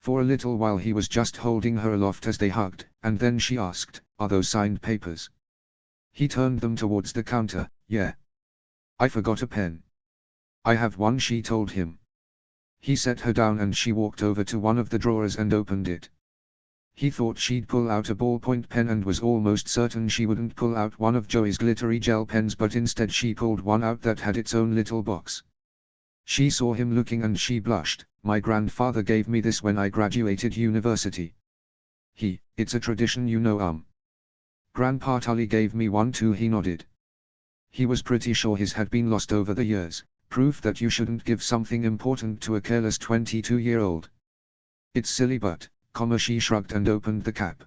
For a little while he was just holding her aloft as they hugged, and then she asked, "Are those signed papers?" He turned them towards the counter. "Yeah. I forgot a pen." "I have one," she told him. He set her down and she walked over to one of the drawers and opened it. He thought she'd pull out a ballpoint pen and was almost certain she wouldn't pull out one of Joey's glittery gel pens, but instead she pulled one out that had its own little box. She saw him looking and she blushed. "My grandfather gave me this when I graduated university." "It's a tradition, you know." "Grandpa Tully gave me one too," he nodded. He was pretty sure his had been lost over the years, proof that you shouldn't give something important to a careless 22-year-old. "It's silly but," she shrugged and opened the cap.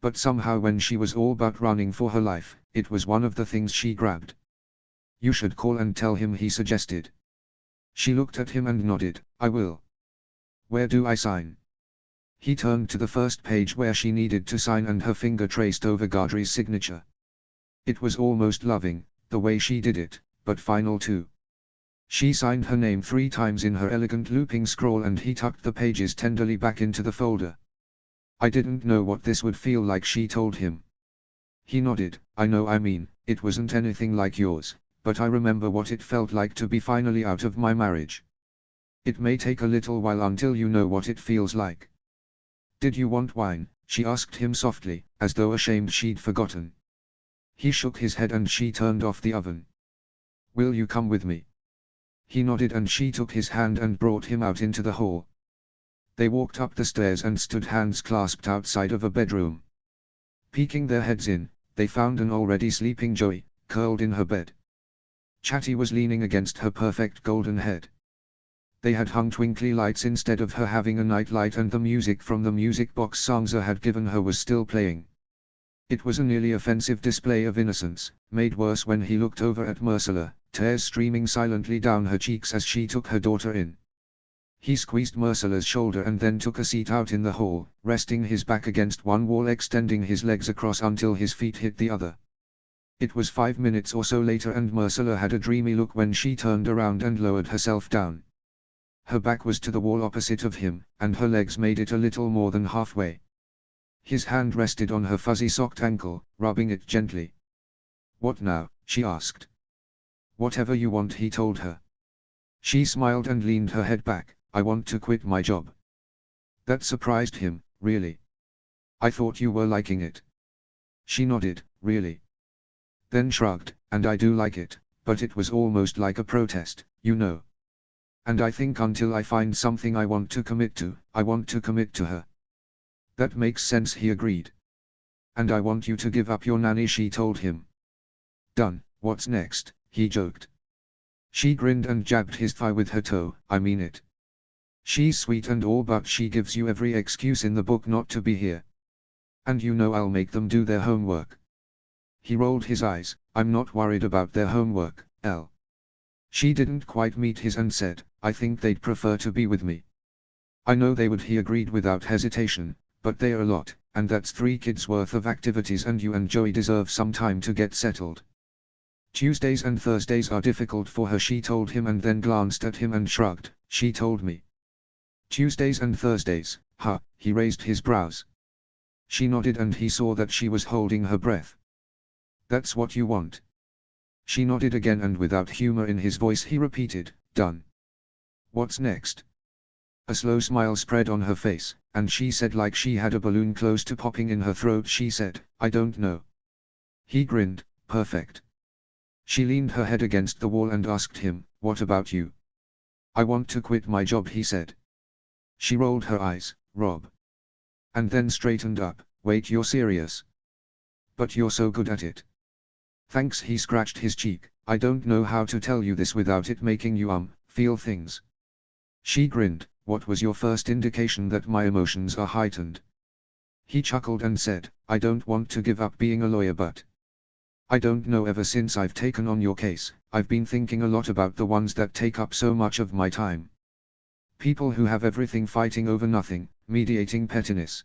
But somehow when she was all but running for her life, it was one of the things she grabbed. "You should call and tell him," he suggested. She looked at him and nodded. "I will. Where do I sign?" He turned to the first page where she needed to sign and her finger traced over Gaudry's signature. It was almost loving, the way she did it, but final too. She signed her name 3 times in her elegant looping scrawl and he tucked the pages tenderly back into the folder. "I didn't know what this would feel like," she told him. He nodded. "I know, it wasn't anything like yours, but I remember what it felt like to be finally out of my marriage. It may take a little while until you know what it feels like." "Did you want wine?" she asked him softly, as though ashamed she'd forgotten. He shook his head and she turned off the oven. "Will you come with me?" He nodded and she took his hand and brought him out into the hall. They walked up the stairs and stood hands clasped outside of a bedroom. Peeking their heads in, they found an already sleeping Joey, curled in her bed. Chatty was leaning against her perfect golden head. They had hung twinkly lights instead of her having a night light, and the music from the music box songs I had given her was still playing. It was a nearly offensive display of innocence, made worse when he looked over at Marcella, tears streaming silently down her cheeks as she took her daughter in. He squeezed Marcella's shoulder and then took a seat out in the hall, resting his back against one wall, extending his legs across until his feet hit the other. It was 5 minutes or so later and Marcella had a dreamy look when she turned around and lowered herself down. Her back was to the wall opposite of him, and her legs made it a little more than halfway. His hand rested on her fuzzy-socked ankle, rubbing it gently. "What now?" she asked. "Whatever you want," he told her. She smiled and leaned her head back. "I want to quit my job." That surprised him. "Really? I thought you were liking it." She nodded. "Really?" Then shrugged. "And I do like it, but it was almost like a protest, you know. And I think until I find something I want to commit to, I want to commit to her." "That makes sense," he agreed. "And I want you to give up your nanny," she told him. "Done. What's next?" he joked. She grinned and jabbed his thigh with her toe. "I mean it. She's sweet and all, but she gives you every excuse in the book not to be here. And you know I'll make them do their homework." He rolled his eyes. "I'm not worried about their homework, Elle." She didn't quite meet his and said, "I think they'd prefer to be with me." "I know they would," he agreed without hesitation, "but they are a lot, and that's 3 kids worth of activities and you and Joey deserve some time to get settled." "Tuesdays and Thursdays are difficult for her," she told him, and then glanced at him and shrugged. "She told me." "Tuesdays and Thursdays, huh?" He raised his brows. She nodded and he saw that she was holding her breath. "That's what you want?" She nodded again and without humor in his voice he repeated, "Done. What's next?" A slow smile spread on her face, and she said, like she had a balloon close to popping in her throat, she said, "I don't know." He grinned. "Perfect." She leaned her head against the wall and asked him, "What about you?" "I want to quit my job," he said. She rolled her eyes. "Rob?" And then straightened up. "Wait, you're serious? But you're so good at it." "Thanks," he scratched his cheek. "I don't know how to tell you this without it making you feel things." She grinned. "What was your first indication that my emotions are heightened?" He chuckled and said, "I don't want to give up being a lawyer, but I don't know, ever since I've taken on your case, I've been thinking a lot about the ones that take up so much of my time. People who have everything fighting over nothing, mediating pettiness.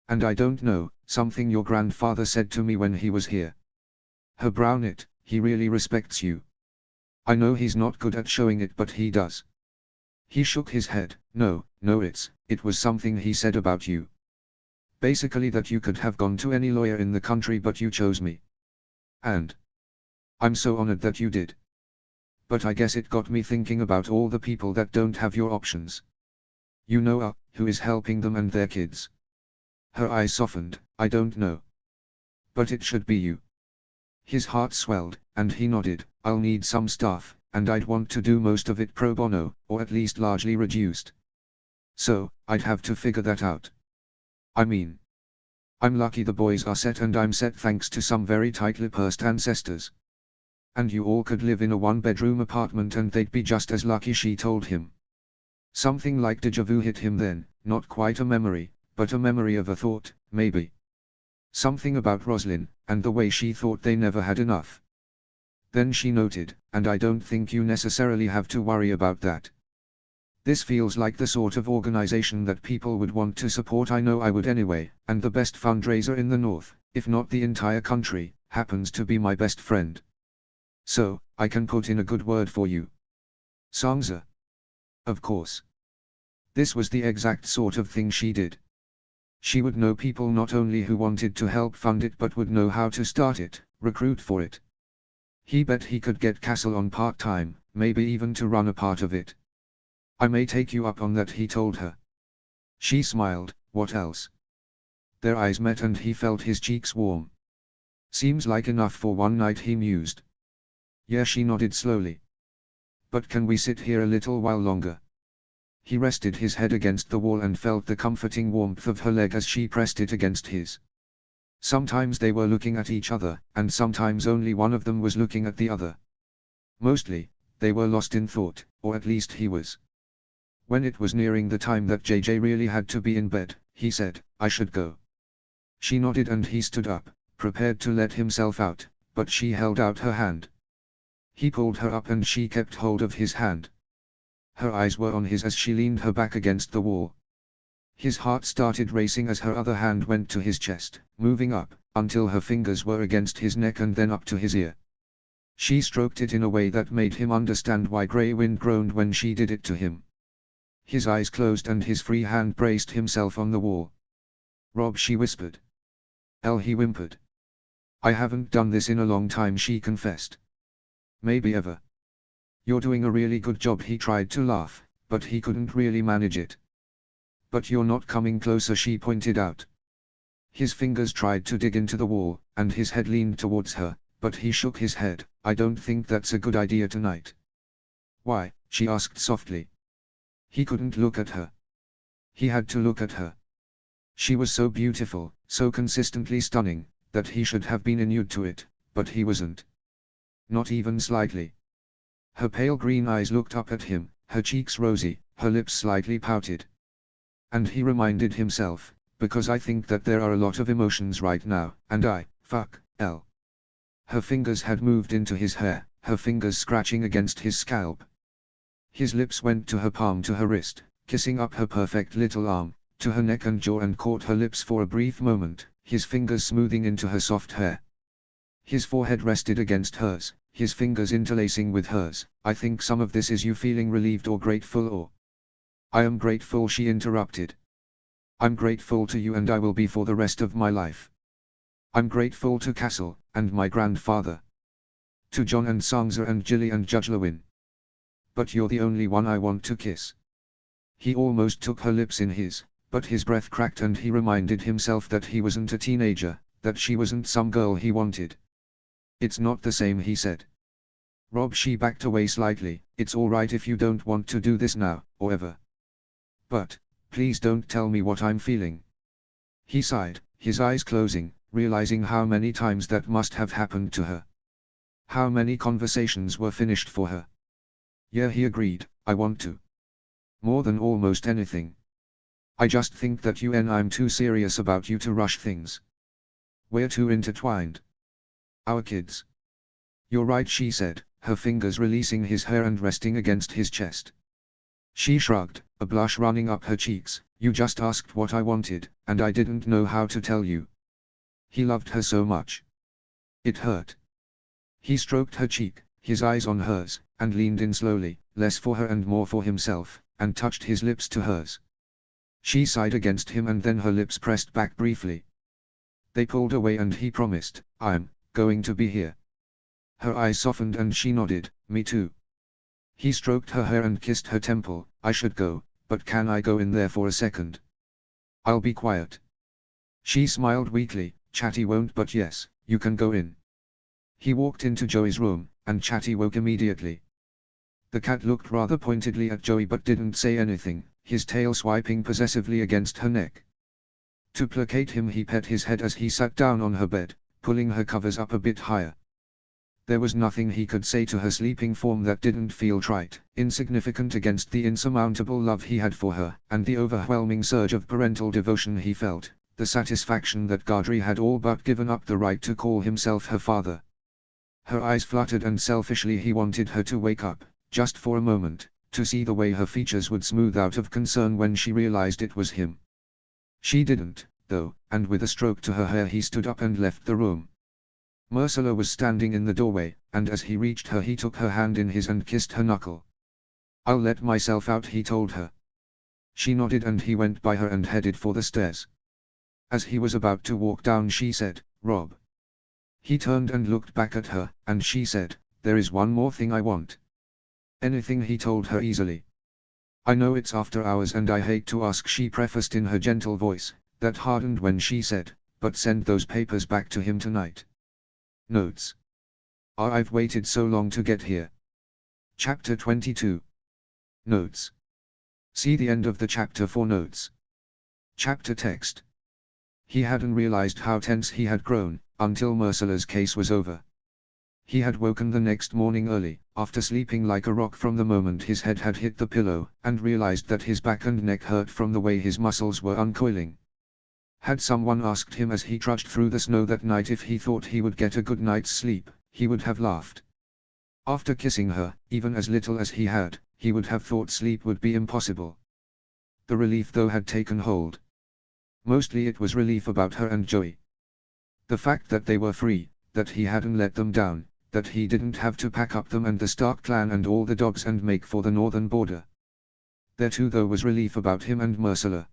And I don't know, something your grandfather said to me when he was here." Her brow knit. "He really respects you." "I know he's not good at showing it, but he does." He shook his head. No, it's it was something he said about you. Basically that you could have gone to any lawyer in the country but you chose me. And I'm so honored that you did. But I guess it got me thinking about all the people that don't have your options. You know, who is helping them and their kids? Her eyes softened. I don't know. But it should be you. His heart swelled, and he nodded. I'll need some staff, and I'd want to do most of it pro bono, or at least largely reduced. So, I'd have to figure that out. I mean, I'm lucky the boys are set and I'm set thanks to some very tightly pursed ancestors. And you all could live in a one-bedroom apartment and they'd be just as lucky, she told him. Something like déjà vu hit him then, not quite a memory, but a memory of a thought, maybe. Something about Roslyn, and the way she thought they never had enough. Then she noted, and I don't think you necessarily have to worry about that. This feels like the sort of organization that people would want to support. I know I would anyway, and the best fundraiser in the North, if not the entire country, happens to be my best friend. So, I can put in a good word for you. Sangza. Of course. This was the exact sort of thing she did. She would know people not only who wanted to help fund it but would know how to start it, recruit for it. He bet he could get Castle on part-time, maybe even to run a part of it. I may take you up on that, he told her. She smiled. What else? Their eyes met and he felt his cheeks warm. Seems like enough for one night, he mused. Yeah, she nodded slowly. But can we sit here a little while longer? He rested his head against the wall and felt the comforting warmth of her leg as she pressed it against his. Sometimes they were looking at each other, and sometimes only one of them was looking at the other. Mostly, they were lost in thought, or at least he was. When it was nearing the time that JJ really had to be in bed, he said, I should go. She nodded and he stood up, prepared to let himself out, but she held out her hand. He pulled her up and she kept hold of his hand. Her eyes were on his as she leaned her back against the wall. His heart started racing as her other hand went to his chest, moving up, until her fingers were against his neck and then up to his ear. She stroked it in a way that made him understand why Grey Wind groaned when she did it to him. His eyes closed and his free hand braced himself on the wall. Rob, she whispered. Elle, he whimpered. I haven't done this in a long time, she confessed. Maybe ever. You're doing a really good job, he tried to laugh, but he couldn't really manage it. But you're not coming closer, she pointed out. His fingers tried to dig into the wall, and his head leaned towards her, but he shook his head. I don't think that's a good idea tonight. Why? She asked softly. He couldn't look at her. He had to look at her. She was so beautiful, so consistently stunning, that he should have been inured to it, but he wasn't. Not even slightly. Her pale green eyes looked up at him, her cheeks rosy, her lips slightly pouted. And he reminded himself, because I think that there are a lot of emotions right now, and fuck, Elle. Her fingers had moved into his hair, her fingers scratching against his scalp. His lips went to her palm, to her wrist, kissing up her perfect little arm, to her neck and jaw, and caught her lips for a brief moment, his fingers smoothing into her soft hair. His forehead rested against hers, his fingers interlacing with hers. I think some of this is you feeling relieved or grateful, or... I am grateful, she interrupted. I'm grateful to you and I will be for the rest of my life. I'm grateful to Castle, and my grandfather. To John and Sangza and Jilly and Judge Lewin. But you're the only one I want to kiss. He almost took her lips in his, but his breath cracked and he reminded himself that he wasn't a teenager, that she wasn't some girl he wanted. It's not the same, he said. Rob, she backed away slightly. It's all right if you don't want to do this now, or ever. But, please don't tell me what I'm feeling. He sighed, his eyes closing, realizing how many times that must have happened to her. How many conversations were finished for her. Yeah, he agreed, I want to. More than almost anything. I just think that you and I'm too serious about you to rush things. We're too intertwined. Our kids. You're right, she said, her fingers releasing his hair and resting against his chest. She shrugged, a blush running up her cheeks. You just asked what I wanted, and I didn't know how to tell you. He loved her so much. It hurt. He stroked her cheek, his eyes on hers, and leaned in slowly, less for her and more for himself, and touched his lips to hers. She sighed against him and then her lips pressed back briefly. They pulled away and he promised, "I'm going to be here." Her eyes softened and she nodded, "Me too." He stroked her hair and kissed her temple. "I should go, but can I go in there for a second? I'll be quiet." She smiled weakly. "Chatty won't, but yes, you can go in." He walked into Joey's room, and Chatty woke immediately. The cat looked rather pointedly at Joey but didn't say anything, his tail swiping possessively against her neck. To placate him he pet his head as he sat down on her bed, pulling her covers up a bit higher. There was nothing he could say to her sleeping form that didn't feel trite, insignificant against the insurmountable love he had for her, and the overwhelming surge of parental devotion he felt, the satisfaction that Gadri had all but given up the right to call himself her father. Her eyes fluttered and selfishly he wanted her to wake up, just for a moment, to see the way her features would smooth out of concern when she realized it was him. She didn't, though, and with a stroke to her hair he stood up and left the room. Myrcella was standing in the doorway, and as he reached her he took her hand in his and kissed her knuckle. "I'll let myself out," he told her. She nodded and he went by her and headed for the stairs. As he was about to walk down she said, "Rob." He turned and looked back at her, and she said, "There is one more thing I want." "Anything," he told her easily. "I know it's after hours and I hate to ask," she prefaced in her gentle voice, that hardened when she said, "But send those papers back to him tonight." Notes. I've waited so long to get here. Chapter 22. Notes. See the end of the chapter for notes. Chapter text. He hadn't realized how tense he had grown, until Myrcella's case was over. He had woken the next morning early, after sleeping like a rock from the moment his head had hit the pillow, and realized that his back and neck hurt from the way his muscles were uncoiling. Had someone asked him as he trudged through the snow that night if he thought he would get a good night's sleep, he would have laughed. After kissing her, even as little as he had, he would have thought sleep would be impossible. The relief though had taken hold. Mostly it was relief about her and Joey. The fact that they were free, that he hadn't let them down, that he didn't have to pack up them and the Stark clan and all the dogs and make for the northern border. There too though was relief about him and Myrcella.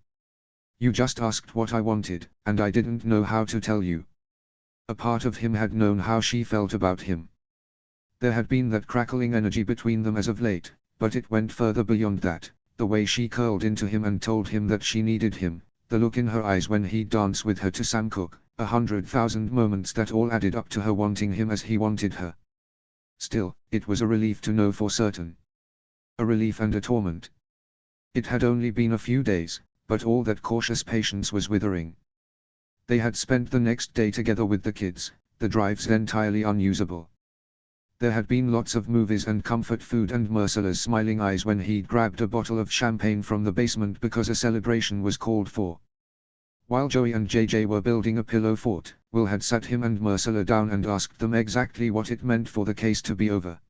"You just asked what I wanted, and I didn't know how to tell you." A part of him had known how she felt about him. There had been that crackling energy between them as of late, but it went further beyond that, the way she curled into him and told him that she needed him, the look in her eyes when he'd dance with her to Sam Cooke, 100,000 moments that all added up to her wanting him as he wanted her. Still, it was a relief to know for certain. A relief and a torment. It had only been a few days, but all that cautious patience was withering. They had spent the next day together with the kids, the drives entirely unusable. There had been lots of movies and comfort food and Myrcella's smiling eyes when he'd grabbed a bottle of champagne from the basement because a celebration was called for. While Joey and JJ were building a pillow fort, Will had sat him and Myrcella down and asked them exactly what it meant for the case to be over.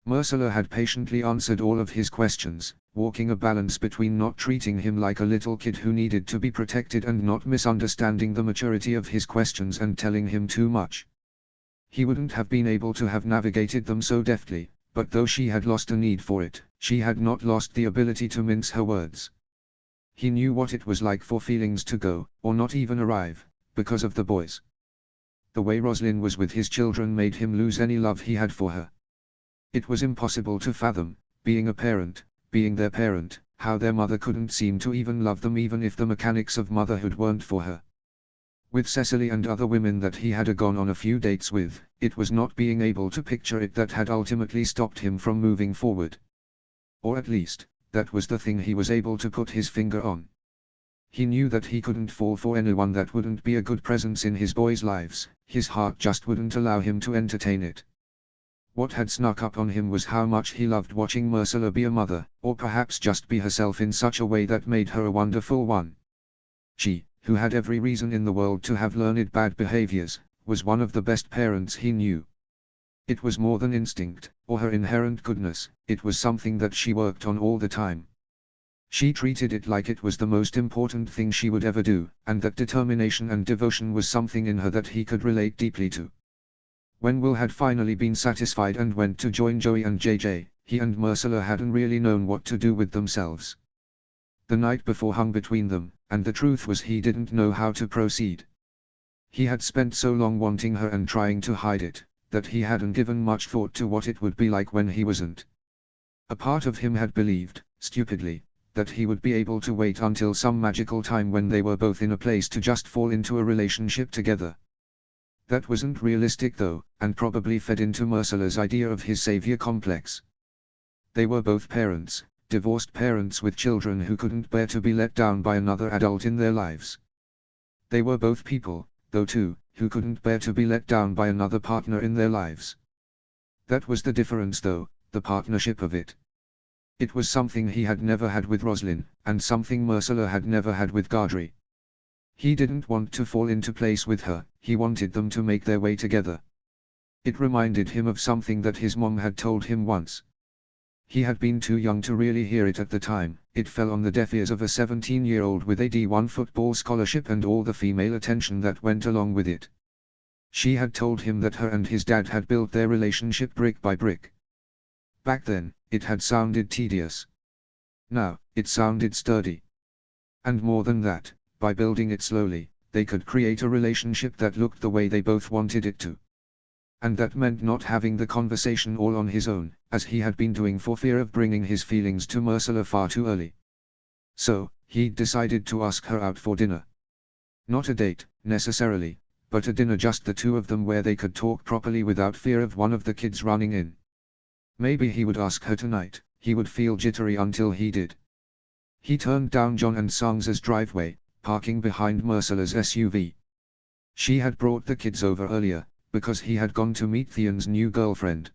Myrcella had patiently answered all of his questions, walking a balance between not treating him like a little kid who needed to be protected and not misunderstanding the maturity of his questions and telling him too much. He wouldn't have been able to have navigated them so deftly, but though she had lost a need for it, she had not lost the ability to mince her words. He knew what it was like for feelings to go, or not even arrive, because of the boys. The way Roslyn was with his children made him lose any love he had for her. It was impossible to fathom, being a parent, being their parent, how their mother couldn't seem to even love them even if the mechanics of motherhood weren't for her. With Cecily and other women that he had gone on a few dates with, it was not being able to picture it that had ultimately stopped him from moving forward. Or at least, that was the thing he was able to put his finger on. He knew that he couldn't fall for anyone that wouldn't be a good presence in his boys' lives, his heart just wouldn't allow him to entertain it. What had snuck up on him was how much he loved watching Myrcella be a mother, or perhaps just be herself in such a way that made her a wonderful one. She, who had every reason in the world to have learned bad behaviors, was one of the best parents he knew. It was more than instinct, or her inherent goodness, it was something that she worked on all the time. She treated it like it was the most important thing she would ever do, and that determination and devotion was something in her that he could relate deeply to. When Will had finally been satisfied and went to join Joey and JJ, he and Myrcella hadn't really known what to do with themselves. The night before hung between them, and the truth was he didn't know how to proceed. He had spent so long wanting her and trying to hide it, that he hadn't given much thought to what it would be like when he wasn't. A part of him had believed, stupidly, that he would be able to wait until some magical time when they were both in a place to just fall into a relationship together. That wasn't realistic though, and probably fed into Myrsilla's idea of his savior complex. They were both parents, divorced parents with children who couldn't bear to be let down by another adult in their lives. They were both people, though too, who couldn't bear to be let down by another partner in their lives. That was the difference though, the partnership of it. It was something he had never had with Roslyn, and something Myrsilla had never had with Gardry. He didn't want to fall into place with her, he wanted them to make their way together. It reminded him of something that his mom had told him once. He had been too young to really hear it at the time, it fell on the deaf ears of a 17-year-old with a D1 football scholarship and all the female attention that went along with it. She had told him that her and his dad had built their relationship brick by brick. Back then, it had sounded tedious. Now, it sounded sturdy. And more than that, by building it slowly, they could create a relationship that looked the way they both wanted it to. And that meant not having the conversation all on his own, as he had been doing for fear of bringing his feelings to Myrsilla far too early. So, he'd decided to ask her out for dinner. Not a date, necessarily, but a dinner just the two of them where they could talk properly without fear of one of the kids running in. Maybe he would ask her tonight, he would feel jittery until he did. He turned down John and Sangsa's driveway, parking behind Myrsilla's SUV. She had brought the kids over earlier, because he had gone to meet Theon's new girlfriend.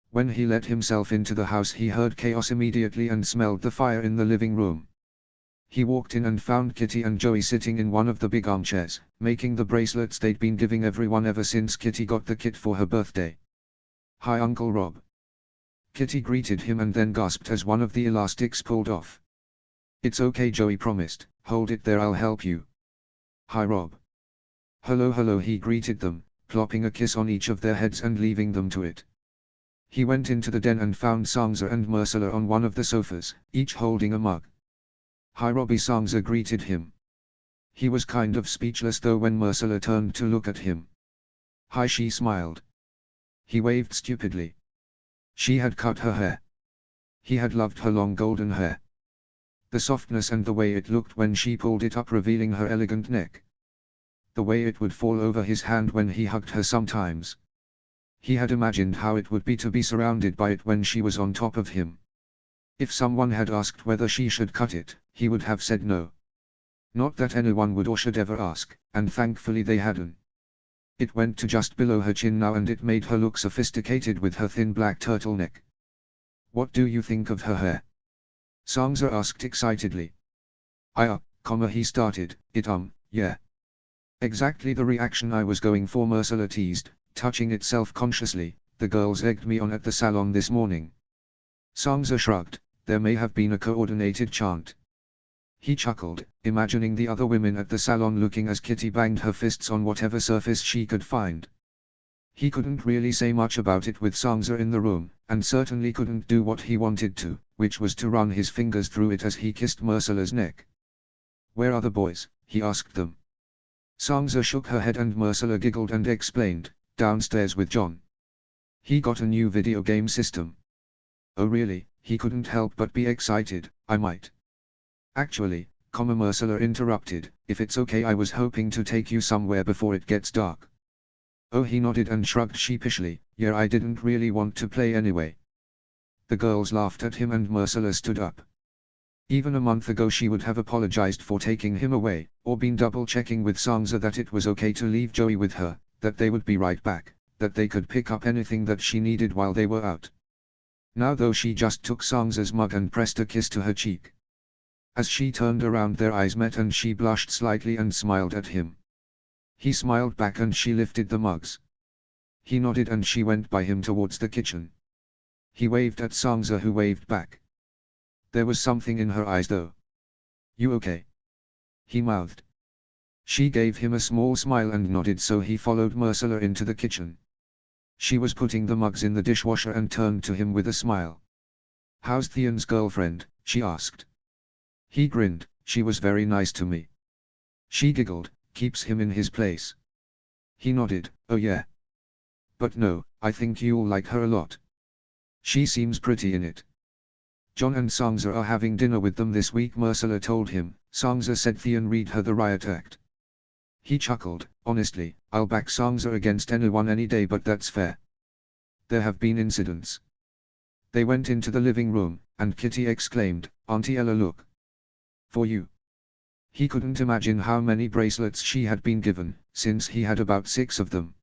When he let himself into the house he heard chaos immediately and smelled the fire in the living room. He walked in and found Kitty and Joey sitting in one of the big armchairs, making the bracelets they'd been giving everyone ever since Kitty got the kit for her birthday. "Hi Uncle Rob." Kitty greeted him and then gasped as one of the elastics pulled off. "It's okay," Joey promised, "hold it there, I'll help you." "Hi Rob." "Hello hello," he greeted them, plopping a kiss on each of their heads and leaving them to it. He went into the den and found Sangsa and Myrsilla on one of the sofas, each holding a mug. "Hi Robbie," Sangsa greeted him. He was kind of speechless though when Myrsilla turned to look at him. "Hi," she smiled. He waved stupidly. She had cut her hair. He had loved her long golden hair. The softness and the way it looked when she pulled it up revealing her elegant neck. The way it would fall over his hand when he hugged her sometimes. He had imagined how it would be to be surrounded by it when she was on top of him. If someone had asked whether she should cut it, he would have said no. Not that anyone would or should ever ask, and thankfully they hadn't. It went to just below her chin now and it made her look sophisticated with her thin black turtleneck. "What do you think of her hair?" Sangsa asked excitedly. He started, yeah. Exactly the reaction I was going for," Myrsilla teased, touching it self-consciously. "The girls egged me on at the salon this morning." Sangsa shrugged, there may have been a coordinated chant. He chuckled, imagining the other women at the salon looking as Kitty banged her fists on whatever surface she could find. He couldn't really say much about it with Sangsa in the room, and certainly couldn't do what he wanted to, which was to run his fingers through it as he kissed Myrsilla's neck. "Where are the boys?" he asked them. Sangsa shook her head and Myrsilla giggled and explained, "Downstairs with John. He got a new video game system." "Oh really?" He couldn't help but be excited. "I might." "Actually, Myrsilla interrupted, "if it's okay, I was hoping to take you somewhere before it gets dark." "Oh," he nodded and shrugged sheepishly, "yeah, I didn't really want to play anyway." The girls laughed at him and Myrsilla stood up. Even a month ago she would have apologized for taking him away, or been double-checking with Sangsa that it was okay to leave Joey with her, that they would be right back, that they could pick up anything that she needed while they were out. Now though she just took Sangsa's mug and pressed a kiss to her cheek. As she turned around their eyes met and she blushed slightly and smiled at him. He smiled back and she lifted the mugs. He nodded and she went by him towards the kitchen. He waved at Sangsa who waved back. There was something in her eyes though. "You okay?" he mouthed. She gave him a small smile and nodded, so he followed Myrsilla into the kitchen. She was putting the mugs in the dishwasher and turned to him with a smile. "How's Theon's girlfriend?" she asked. He grinned, she was very nice to me. She giggled, keeps him in his place. He nodded, oh yeah. But no, I think you'll like her a lot. She seems pretty in it. John and Sangza are having dinner with them this week, Myrcella told him. Sangza said Theon read her the riot act. He chuckled, honestly, I'll back Sangza against anyone any day, but that's fair. There have been incidents. They went into the living room, and Kitty exclaimed, Auntie Ella, look. For you. He couldn't imagine how many bracelets she had been given, since he had about 6 of them.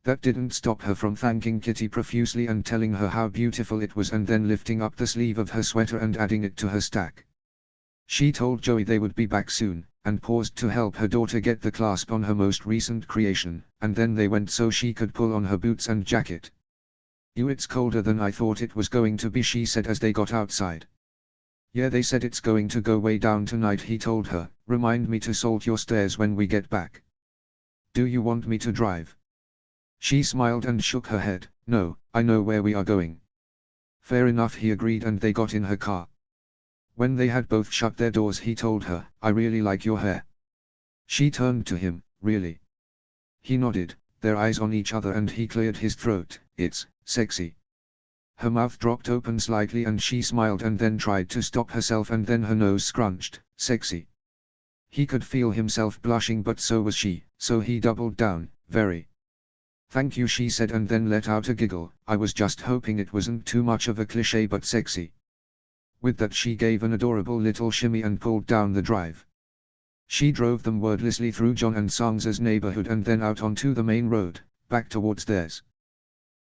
That didn't stop her from thanking Kitty profusely and telling her how beautiful it was, and then lifting up the sleeve of her sweater and adding it to her stack. She told Joey they would be back soon, and paused to help her daughter get the clasp on her most recent creation, and then they went so she could pull on her boots and jacket. "Ew, it's colder than I thought it was going to be," she said as they got outside. "Yeah, they said it's going to go way down tonight," he told her. "Remind me to salt your stairs when we get back." "Do you want me to drive?" She smiled and shook her head. "No, I know where we are going." "Fair enough," he agreed, and they got in her car. When they had both shut their doors, he told her, "I really like your hair." She turned to him, "Really?" He nodded, their eyes on each other, and he cleared his throat. "It's sexy." Her mouth dropped open slightly and she smiled and then tried to stop herself, and then her nose scrunched. "Sexy." He could feel himself blushing, but so was she, so he doubled down, "Very." "Thank you," she said, and then let out a giggle. "I was just hoping it wasn't too much of a cliché, but sexy." With that she gave an adorable little shimmy and pulled down the drive. She drove them wordlessly through John and Sangza's neighborhood and then out onto the main road, back towards theirs.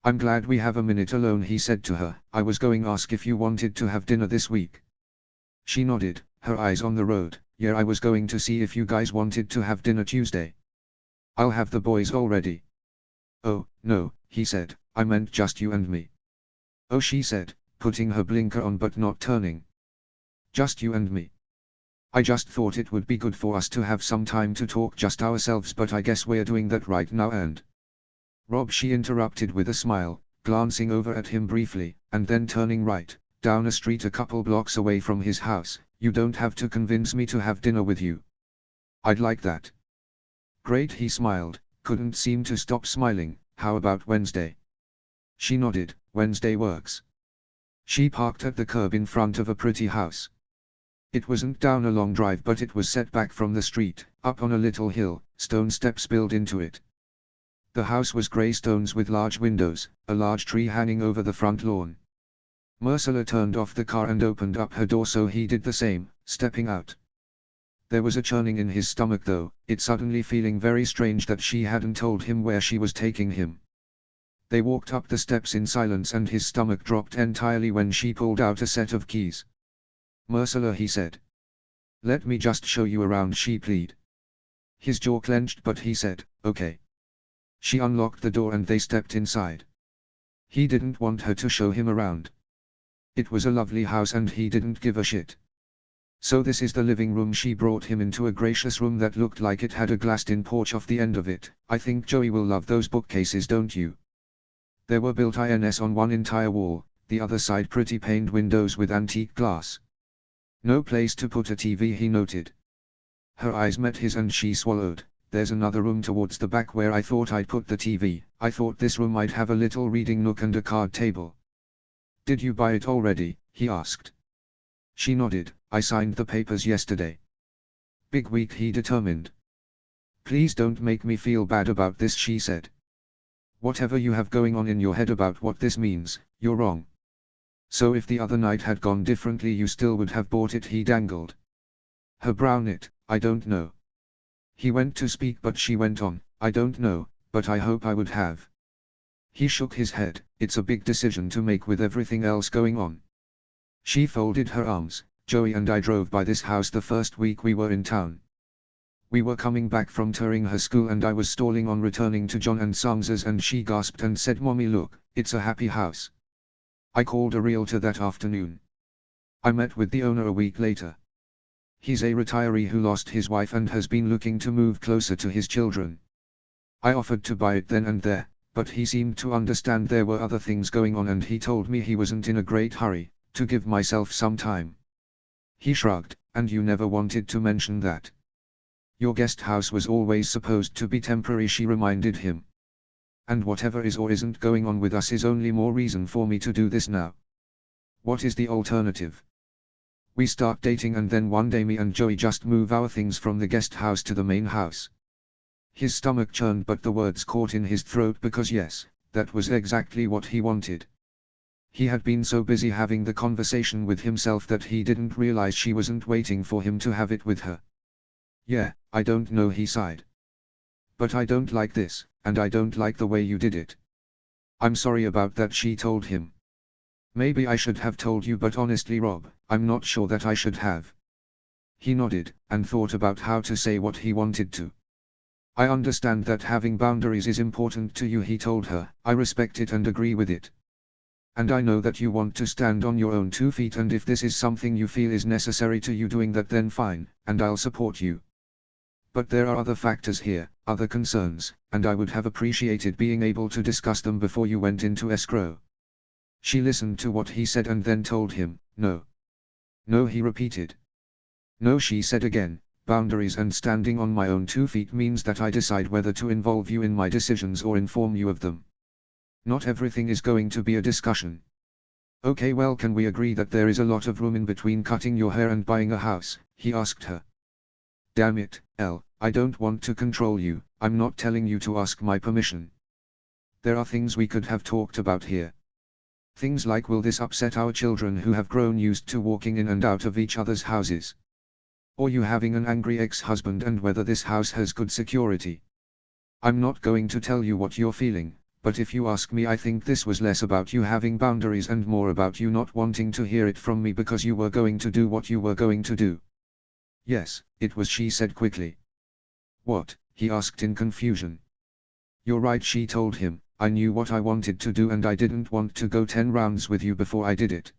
"I'm glad we have a minute alone," he said to her. "I was going to ask if you wanted to have dinner this week." She nodded, her eyes on the road. "Yeah, I was going to see if you guys wanted to have dinner Tuesday. I'll have the boys all ready." "Oh, no," he said, "I meant just you and me." "Oh," she said, putting her blinker on but not turning. "Just you and me? I just thought it would be good for us to have some time to talk just ourselves, but I guess we're doing that right now." "And Rob," she interrupted with a smile, glancing over at him briefly, and then turning right, down a street a couple blocks away from his house, "you don't have to convince me to have dinner with you." "I'd like that." "Great," he smiled, couldn't seem to stop smiling. "How about Wednesday?" She nodded. "Wednesday works." She parked at the curb in front of a pretty house. It wasn't down a long drive, but it was set back from the street, up on a little hill, stone steps built into it. The house was grey stones with large windows, a large tree hanging over the front lawn. Myrcella turned off the car and opened up her door, so he did the same, stepping out. There was a churning in his stomach though, it suddenly feeling very strange that she hadn't told him where she was taking him. They walked up the steps in silence and his stomach dropped entirely when she pulled out a set of keys. "Myrcella," he said. "Let me just show you around," she pleaded. His jaw clenched, but he said, "Okay." She unlocked the door and they stepped inside. He didn't want her to show him around. It was a lovely house and he didn't give a shit. "So this is the living room." She brought him into a gracious room that looked like it had a glassed-in porch off the end of it. "I think Joey will love those bookcases, don't you?" There were built-ins on one entire wall, the other side pretty paned windows with antique glass. "No place to put a TV," he noted. Her eyes met his and she swallowed. "There's another room towards the back where I thought I'd put the TV. I thought this room might have a little reading nook and a card table." "Did you buy it already?" he asked. She nodded. "I signed the papers yesterday." "Big week," he determined. "Please don't make me feel bad about this," she said. "Whatever you have going on in your head about what this means, you're wrong. So if the other night had gone differently, you still would have bought it," he dangled. Her brow knit. "I don't know." He went to speak, but she went on, "I don't know, but I hope I would have." He shook his head. "It's a big decision to make with everything else going on." She folded her arms. "Joey and I drove by this house the first week we were in town. We were coming back from touring her school and I was stalling on returning to John and Sangza's and she gasped and said, 'Mommy, look, it's a happy house.' I called a realtor that afternoon. I met with the owner a week later. He's a retiree who lost his wife and has been looking to move closer to his children. I offered to buy it then and there, but he seemed to understand there were other things going on and he told me he wasn't in a great hurry, to give myself some time." He shrugged, and you never wanted to mention that. Your guest house was always supposed to be temporary, she reminded him. And whatever is or isn't going on with us is only more reason for me to do this now. What is the alternative? We start dating and then one day me and Joey just move our things from the guest house to the main house. His stomach churned, but the words caught in his throat because yes, that was exactly what he wanted. He had been so busy having the conversation with himself that he didn't realize she wasn't waiting for him to have it with her. Yeah, I don't know, he sighed. But I don't like this, and I don't like the way you did it. I'm sorry about that, she told him. Maybe I should have told you, but honestly Rob, I'm not sure that I should have. He nodded, and thought about how to say what he wanted to. I understand that having boundaries is important to you, he told her. I respect it and agree with it. And I know that you want to stand on your own 2 feet, and if this is something you feel is necessary to you doing that, then fine, and I'll support you. But there are other factors here, other concerns, and I would have appreciated being able to discuss them before you went into escrow. She listened to what he said and then told him, no. No, he repeated. No, she said again. Boundaries and standing on my own 2 feet means that I decide whether to involve you in my decisions or inform you of them. Not everything is going to be a discussion. Okay, well, can we agree that there is a lot of room in between cutting your hair and buying a house? He asked her. Damn it, Elle, I don't want to control you. I'm not telling you to ask my permission. There are things we could have talked about here. Things like, will this upset our children who have grown used to walking in and out of each other's houses? Or you having an angry ex-husband, and whether this house has good security? I'm not going to tell you what you're feeling, but if you ask me, I think this was less about you having boundaries and more about you not wanting to hear it from me because you were going to do what you were going to do. Yes, it was, she said quickly. What? He asked in confusion. You're right, she told him. I knew what I wanted to do and I didn't want to go 10 rounds with you before I did it.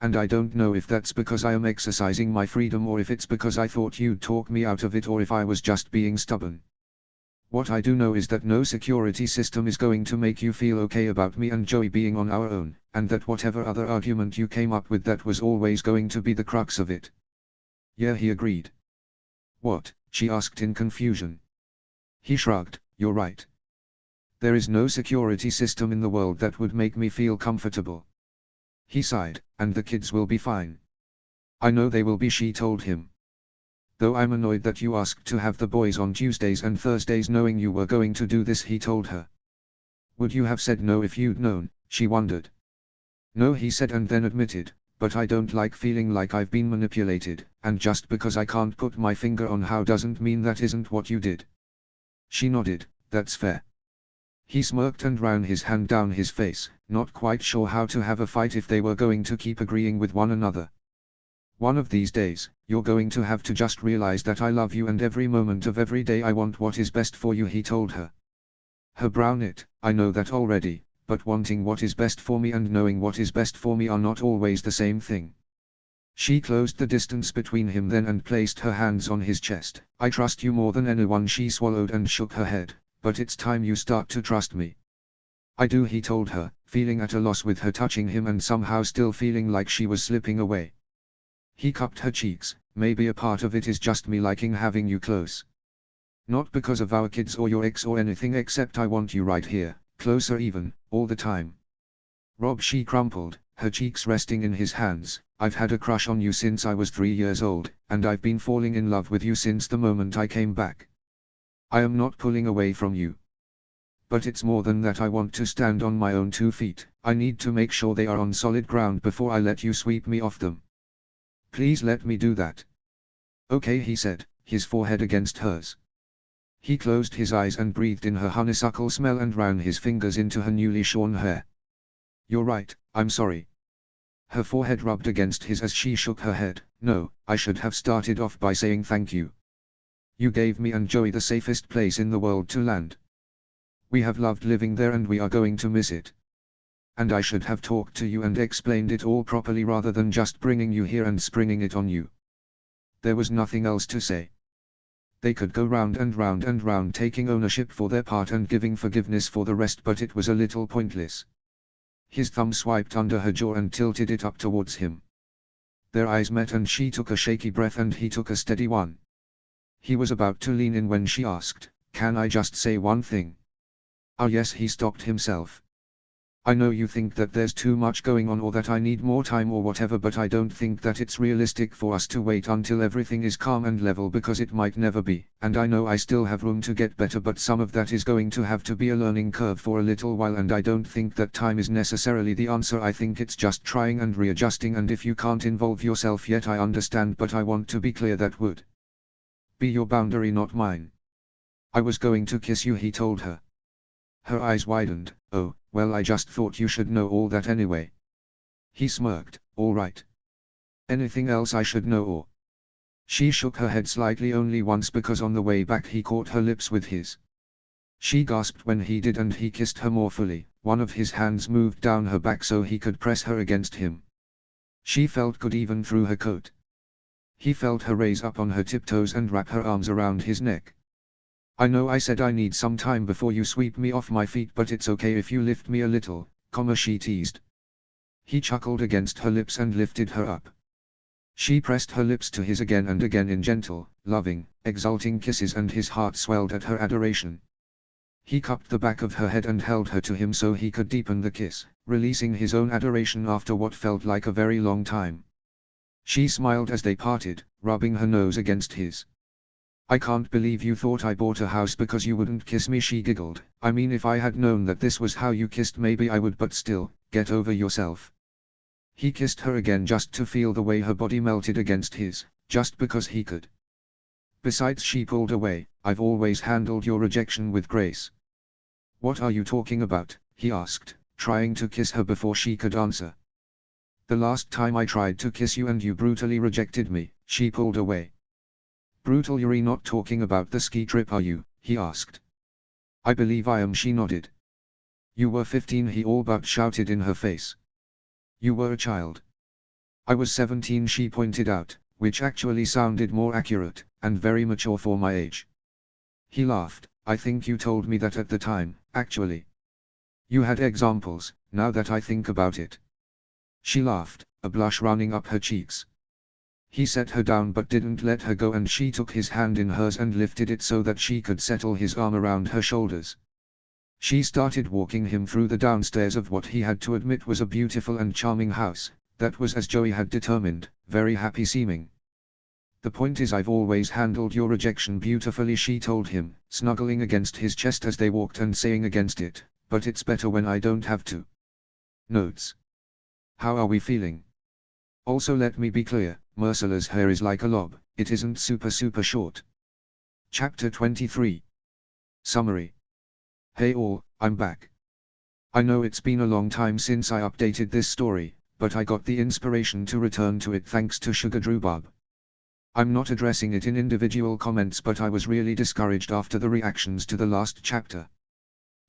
And I don't know if that's because I am exercising my freedom or if it's because I thought you'd talk me out of it or if I was just being stubborn. What I do know is that no security system is going to make you feel okay about me and Joey being on our own, and that whatever other argument you came up with, that was always going to be the crux of it. Yeah, he agreed. What? She asked in confusion. He shrugged. You're right. There is no security system in the world that would make me feel comfortable. He sighed, and the kids will be fine. I know they will be, she told him. Though I'm annoyed that you asked to have the boys on Tuesdays and Thursdays knowing you were going to do this, he told her. Would you have said no if you'd known? She wondered. No, he said, and then admitted, but I don't like feeling like I've been manipulated, and just because I can't put my finger on how doesn't mean that isn't what you did. She nodded. That's fair. He smirked and ran his hand down his face, not quite sure how to have a fight if they were going to keep agreeing with one another. One of these days, you're going to have to just realize that I love you, and every moment of every day I want what is best for you, he told her. Her brow knit. I know that already, but wanting what is best for me and knowing what is best for me are not always the same thing. She closed the distance between him then and placed her hands on his chest. I trust you more than anyone, she swallowed and shook her head. But it's time you start to trust me. I do, he told her, feeling at a loss with her touching him and somehow still feeling like she was slipping away. He cupped her cheeks. Maybe a part of it is just me liking having you close. Not because of our kids or your ex or anything, except I want you right here, closer even, all the time. Rob, she crumpled, her cheeks resting in his hands. I've had a crush on you since I was 3 years old, and I've been falling in love with you since the moment I came back. I am not pulling away from you. But it's more than that. I want to stand on my own 2 feet. I need to make sure they are on solid ground before I let you sweep me off them. Please let me do that. Okay, he said, his forehead against hers. He closed his eyes and breathed in her honeysuckle smell and ran his fingers into her newly shorn hair. You're right, I'm sorry. Her forehead rubbed against his as she shook her head. No, I should have started off by saying thank you. You gave me and Joey the safest place in the world to land. We have loved living there and we are going to miss it. And I should have talked to you and explained it all properly rather than just bringing you here and springing it on you. There was nothing else to say. They could go round and round and round taking ownership for their part and giving forgiveness for the rest, but it was a little pointless. His thumb swiped under her jaw and tilted it up towards him. Their eyes met and she took a shaky breath and he took a steady one. He was about to lean in when she asked, "Can I just say one thing?" "Ah yes," he stopped himself. "I know you think that there's too much going on or that I need more time or whatever, but I don't think that it's realistic for us to wait until everything is calm and level, because it might never be, and I know I still have room to get better, but some of that is going to have to be a learning curve for a little while, and I don't think that time is necessarily the answer. I think it's just trying and readjusting, and if you can't involve yourself yet, I understand, but I want to be clear that would be your boundary, not mine." "I was going to kiss you," he told her. Her eyes widened. "Oh, well, I just thought you should know all that anyway." He smirked. "All right. Anything else I should know or?" She shook her head slightly, only once, because on the way back he caught her lips with his. She gasped when he did, and he kissed her more fully. One of his hands moved down her back so he could press her against him. She felt good even through her coat. He felt her raise up on her tiptoes and wrap her arms around his neck. "I know I said I need some time before you sweep me off my feet, but it's okay if you lift me a little, she teased. He chuckled against her lips and lifted her up. She pressed her lips to his again and again in gentle, loving, exulting kisses, and his heart swelled at her adoration. He cupped the back of her head and held her to him so he could deepen the kiss, releasing his own adoration after what felt like a very long time. She smiled as they parted, rubbing her nose against his. "I can't believe you thought I bought a house because you wouldn't kiss me," she giggled. "I mean, if I had known that this was how you kissed, maybe I would, but still, get over yourself." He kissed her again just to feel the way her body melted against his, just because he could. "Besides," she pulled away, "I've always handled your rejection with grace." "What are you talking about?" he asked, trying to kiss her before she could answer. "The last time I tried to kiss you and you brutally rejected me." She pulled away. "Brutal? You're not talking about the ski trip, are you?" he asked. "I believe I am," she nodded. "You were 15, he all but shouted in her face. "You were a child." "I was 17," she pointed out, which actually sounded more accurate, and very mature for my age. He laughed. "I think you told me that at the time, actually. You had examples, now that I think about it." She laughed, a blush running up her cheeks. He set her down but didn't let her go, and she took his hand in hers and lifted it so that she could settle his arm around her shoulders. She started walking him through the downstairs of what he had to admit was a beautiful and charming house, that was, as Joey had determined, very happy seeming. "The point is, I've always handled your rejection beautifully," she told him, snuggling against his chest as they walked and saying against it, "but it's better when I don't have to." Notes. How are we feeling? Also, let me be clear, Merciless hair is like a lob, it isn't super short. Chapter 23. Summary. Hey all, I'm back. I know it's been a long time since I updated this story, but I got the inspiration to return to it thanks to Sugar Rhubarb. I'm not addressing it in individual comments, but I was really discouraged after the reactions to the last chapter.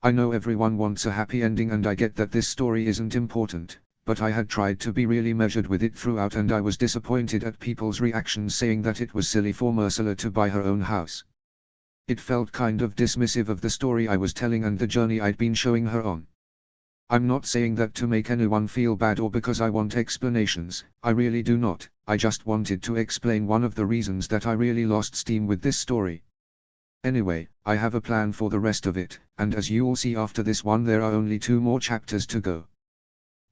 I know everyone wants a happy ending and I get that this story isn't important, but I had tried to be really measured with it throughout, and I was disappointed at people's reactions saying that it was silly for Mercilla to buy her own house. It felt kind of dismissive of the story I was telling and the journey I'd been showing her on. I'm not saying that to make anyone feel bad or because I want explanations, I really do not. I just wanted to explain one of the reasons that I really lost steam with this story. Anyway, I have a plan for the rest of it, and as you'll see after this one, there are only 2 more chapters to go.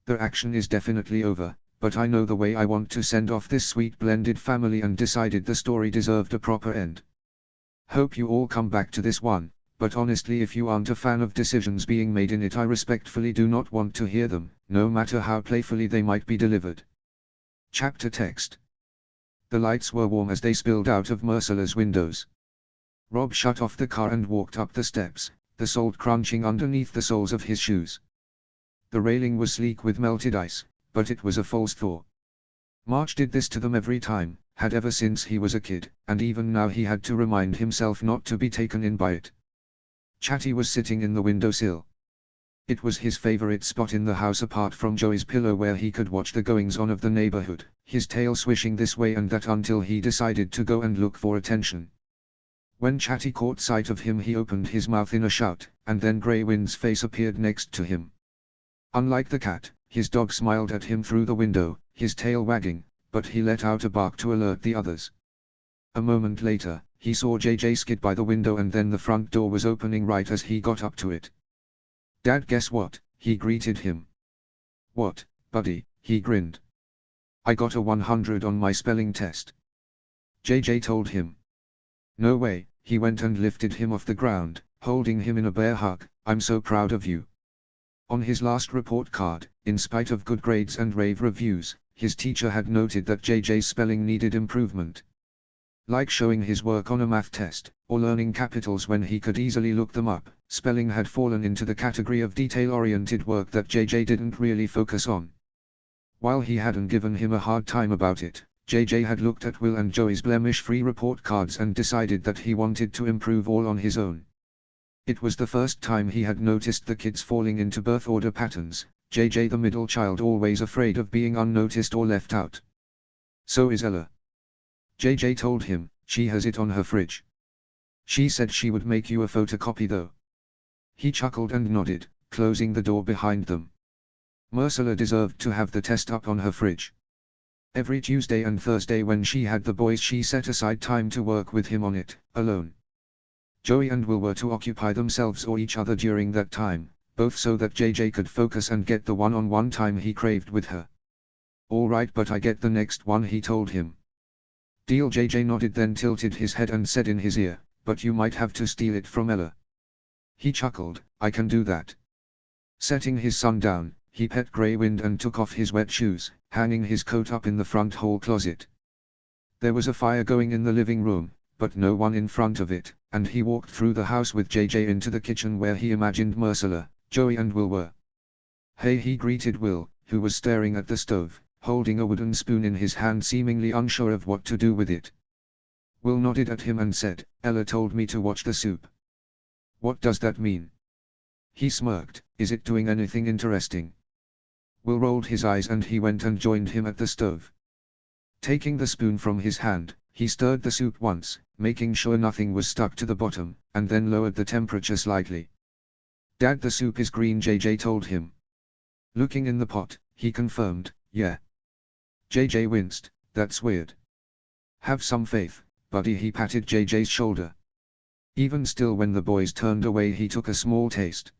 The action is definitely over, but I know the way I want to send off this sweet blended family and decided the story deserved a proper end. Hope you all come back to this one, but honestly, if you aren't a fan of decisions being made in it, I respectfully do not want to hear them, no matter how playfully they might be delivered. Chapter text. The lights were warm as they spilled out of Mercilla's windows. Rob shut off the car and walked up the steps, the salt crunching underneath the soles of his shoes. The railing was sleek with melted ice, but it was a false thaw. March did this to them every time, had ever since he was a kid, and even now he had to remind himself not to be taken in by it. Chatty was sitting in the windowsill. It was his favorite spot in the house apart from Joey's pillow, where he could watch the goings-on of the neighborhood, his tail swishing this way and that until he decided to go and look for attention. When Chatty caught sight of him, he opened his mouth in a shout, and then Greywind's face appeared next to him. Unlike the cat, his dog smiled at him through the window, his tail wagging, but he let out a bark to alert the others. A moment later, he saw JJ skid by the window and then the front door was opening right as he got up to it. "Dad, guess what?" he greeted him. "What, buddy?" he grinned. "I got a 100 on my spelling test." JJ told him. "No way." He went and lifted him off the ground, holding him in a bear hug. "I'm so proud of you." On his last report card, in spite of good grades and rave reviews, his teacher had noted that JJ's spelling needed improvement. Like showing his work on a math test, or learning capitals when he could easily look them up, spelling had fallen into the category of detail-oriented work that JJ didn't really focus on. While he hadn't given him a hard time about it, JJ had looked at Will and Joey's blemish-free report cards and decided that he wanted to improve all on his own. It was the first time he had noticed the kids falling into birth order patterns, JJ the middle child always afraid of being unnoticed or left out. "So is Ella," JJ told him. "She has it on her fridge. She said she would make you a photocopy though." He chuckled and nodded, closing the door behind them. Marcella deserved to have the test up on her fridge. Every Tuesday and Thursday when she had the boys she set aside time to work with him on it, alone. Joey and Will were to occupy themselves or each other during that time, both so that JJ could focus and get the one-on-one time he craved with her. "All right, but I get the next one," he told him. "Deal." JJ nodded, then tilted his head and said in his ear, "But you might have to steal it from Ella." He chuckled. "I can do that." Setting his son down, he pet Grey Wind and took off his wet shoes, hanging his coat up in the front hall closet. There was a fire going in the living room, but no one in front of it, and he walked through the house with JJ into the kitchen where he imagined Marcella, Joey and Will were. "Hey," he greeted Will, who was staring at the stove, holding a wooden spoon in his hand, seemingly unsure of what to do with it. Will nodded at him and said, "Ella told me to watch the soup." "What does that mean?" He smirked. "Is it doing anything interesting?" Will rolled his eyes and he went and joined him at the stove. Taking the spoon from his hand, he stirred the soup once, making sure nothing was stuck to the bottom, and then lowered the temperature slightly. "Dad, the soup is green," JJ told him. Looking in the pot, he confirmed, "Yeah." JJ winced. "That's weird." "Have some faith, buddy," he patted JJ's shoulder. Even still, when the boys turned away, he took a small taste.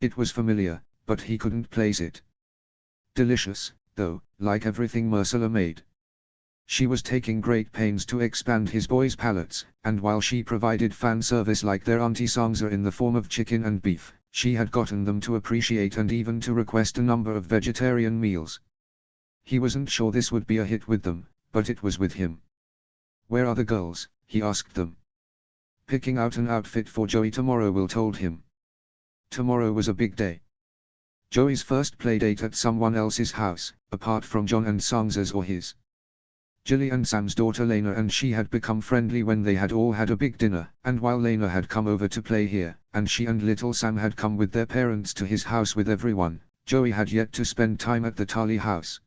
It was familiar, but he couldn't place it. Delicious, though, like everything Marcella made. She was taking great pains to expand his boys' palates, and while she provided fan service like their Auntie Sangza in the form of chicken and beef, she had gotten them to appreciate and even to request a number of vegetarian meals. He wasn't sure this would be a hit with them, but it was with him. "Where are the girls?" he asked them. "Picking out an outfit for Joey tomorrow," Will told him. Tomorrow was a big day. Joey's first playdate at someone else's house, apart from John and Sangza's or his. Jilly and Sam's daughter Lena and she had become friendly when they had all had a big dinner, and while Lena had come over to play here, and she and little Sam had come with their parents to his house with everyone, Joey had yet to spend time at the Tali house.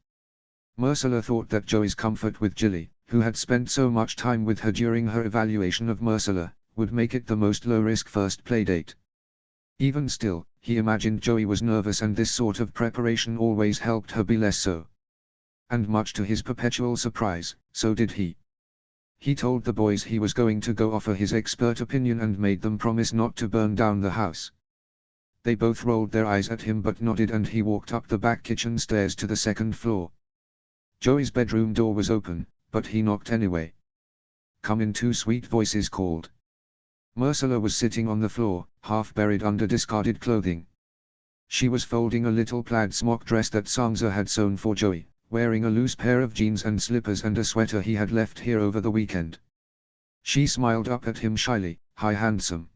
Marcella thought that Joey's comfort with Jilly, who had spent so much time with her during her evaluation of Marcella, would make it the most low-risk first playdate. Even still, he imagined Joey was nervous and this sort of preparation always helped her be less so. And much to his perpetual surprise, so did he. He told the boys he was going to go offer his expert opinion and made them promise not to burn down the house. They both rolled their eyes at him but nodded, and he walked up the back kitchen stairs to the second floor. Joey's bedroom door was open, but he knocked anyway. "Come in," two sweet voices called. Marcella was sitting on the floor, half buried under discarded clothing. She was folding a little plaid smock dress that Sangza had sewn for Joey, wearing a loose pair of jeans and slippers and a sweater he had left here over the weekend. She smiled up at him shyly. "Hi handsome."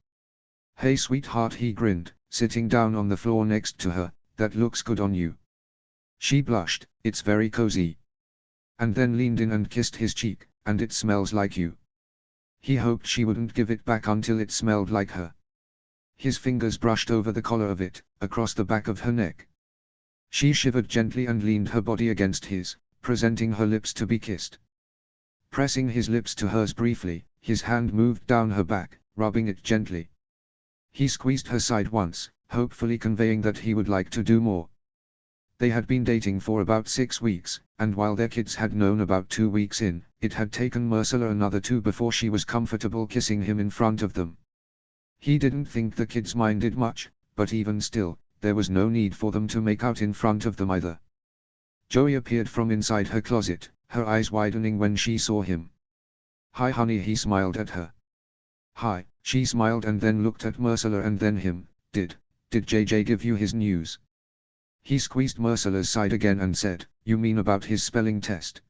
"Hey sweetheart," he grinned, sitting down on the floor next to her. "That looks good on you." She blushed. "It's very cozy." And then leaned in and kissed his cheek. "And it smells like you." He hoped she wouldn't give it back until it smelled like her. His fingers brushed over the collar of it, across the back of her neck. She shivered gently and leaned her body against his, presenting her lips to be kissed. Pressing his lips to hers briefly, his hand moved down her back, rubbing it gently. He squeezed her side once, hopefully conveying that he would like to do more. They had been dating for about 6 weeks, and while their kids had known about 2 weeks in, it had taken Marcella another 2 before she was comfortable kissing him in front of them. He didn't think the kids minded much, but even still, there was no need for them to make out in front of them either. Joey appeared from inside her closet, her eyes widening when she saw him. "Hi honey," he smiled at her. "Hi," she smiled and then looked at Marcella and then him. Did JJ give you his news?" He squeezed Marcella's side again and said, "You mean about his spelling test?"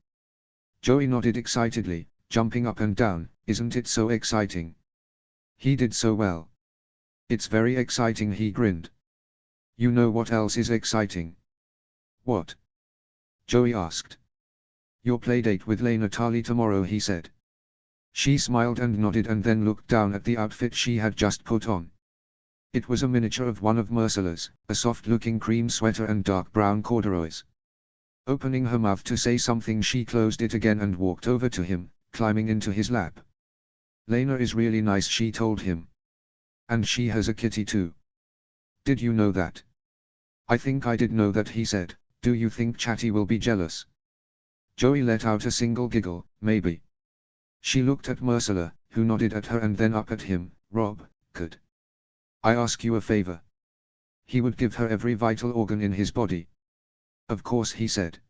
Joey nodded excitedly, jumping up and down. "Isn't it so exciting? He did so well." "It's very exciting," he grinned. "You know what else is exciting?" "What?" Joey asked. "Your playdate with Lena Tali tomorrow," he said. She smiled and nodded and then looked down at the outfit she had just put on. It was a miniature of one of Marcella's, a soft-looking cream sweater and dark brown corduroys. Opening her mouth to say something, she closed it again and walked over to him, climbing into his lap. "Lena is really nice," she told him. "And she has a kitty too. Did you know that?" "I think I did know that," he said. "Do you think Chatty will be jealous?" Joey let out a single giggle. "Maybe." She looked at Marcella, who nodded at her and then up at him. "Rob, could I ask you a favor?" He would give her every vital organ in his body. "Of course," he said.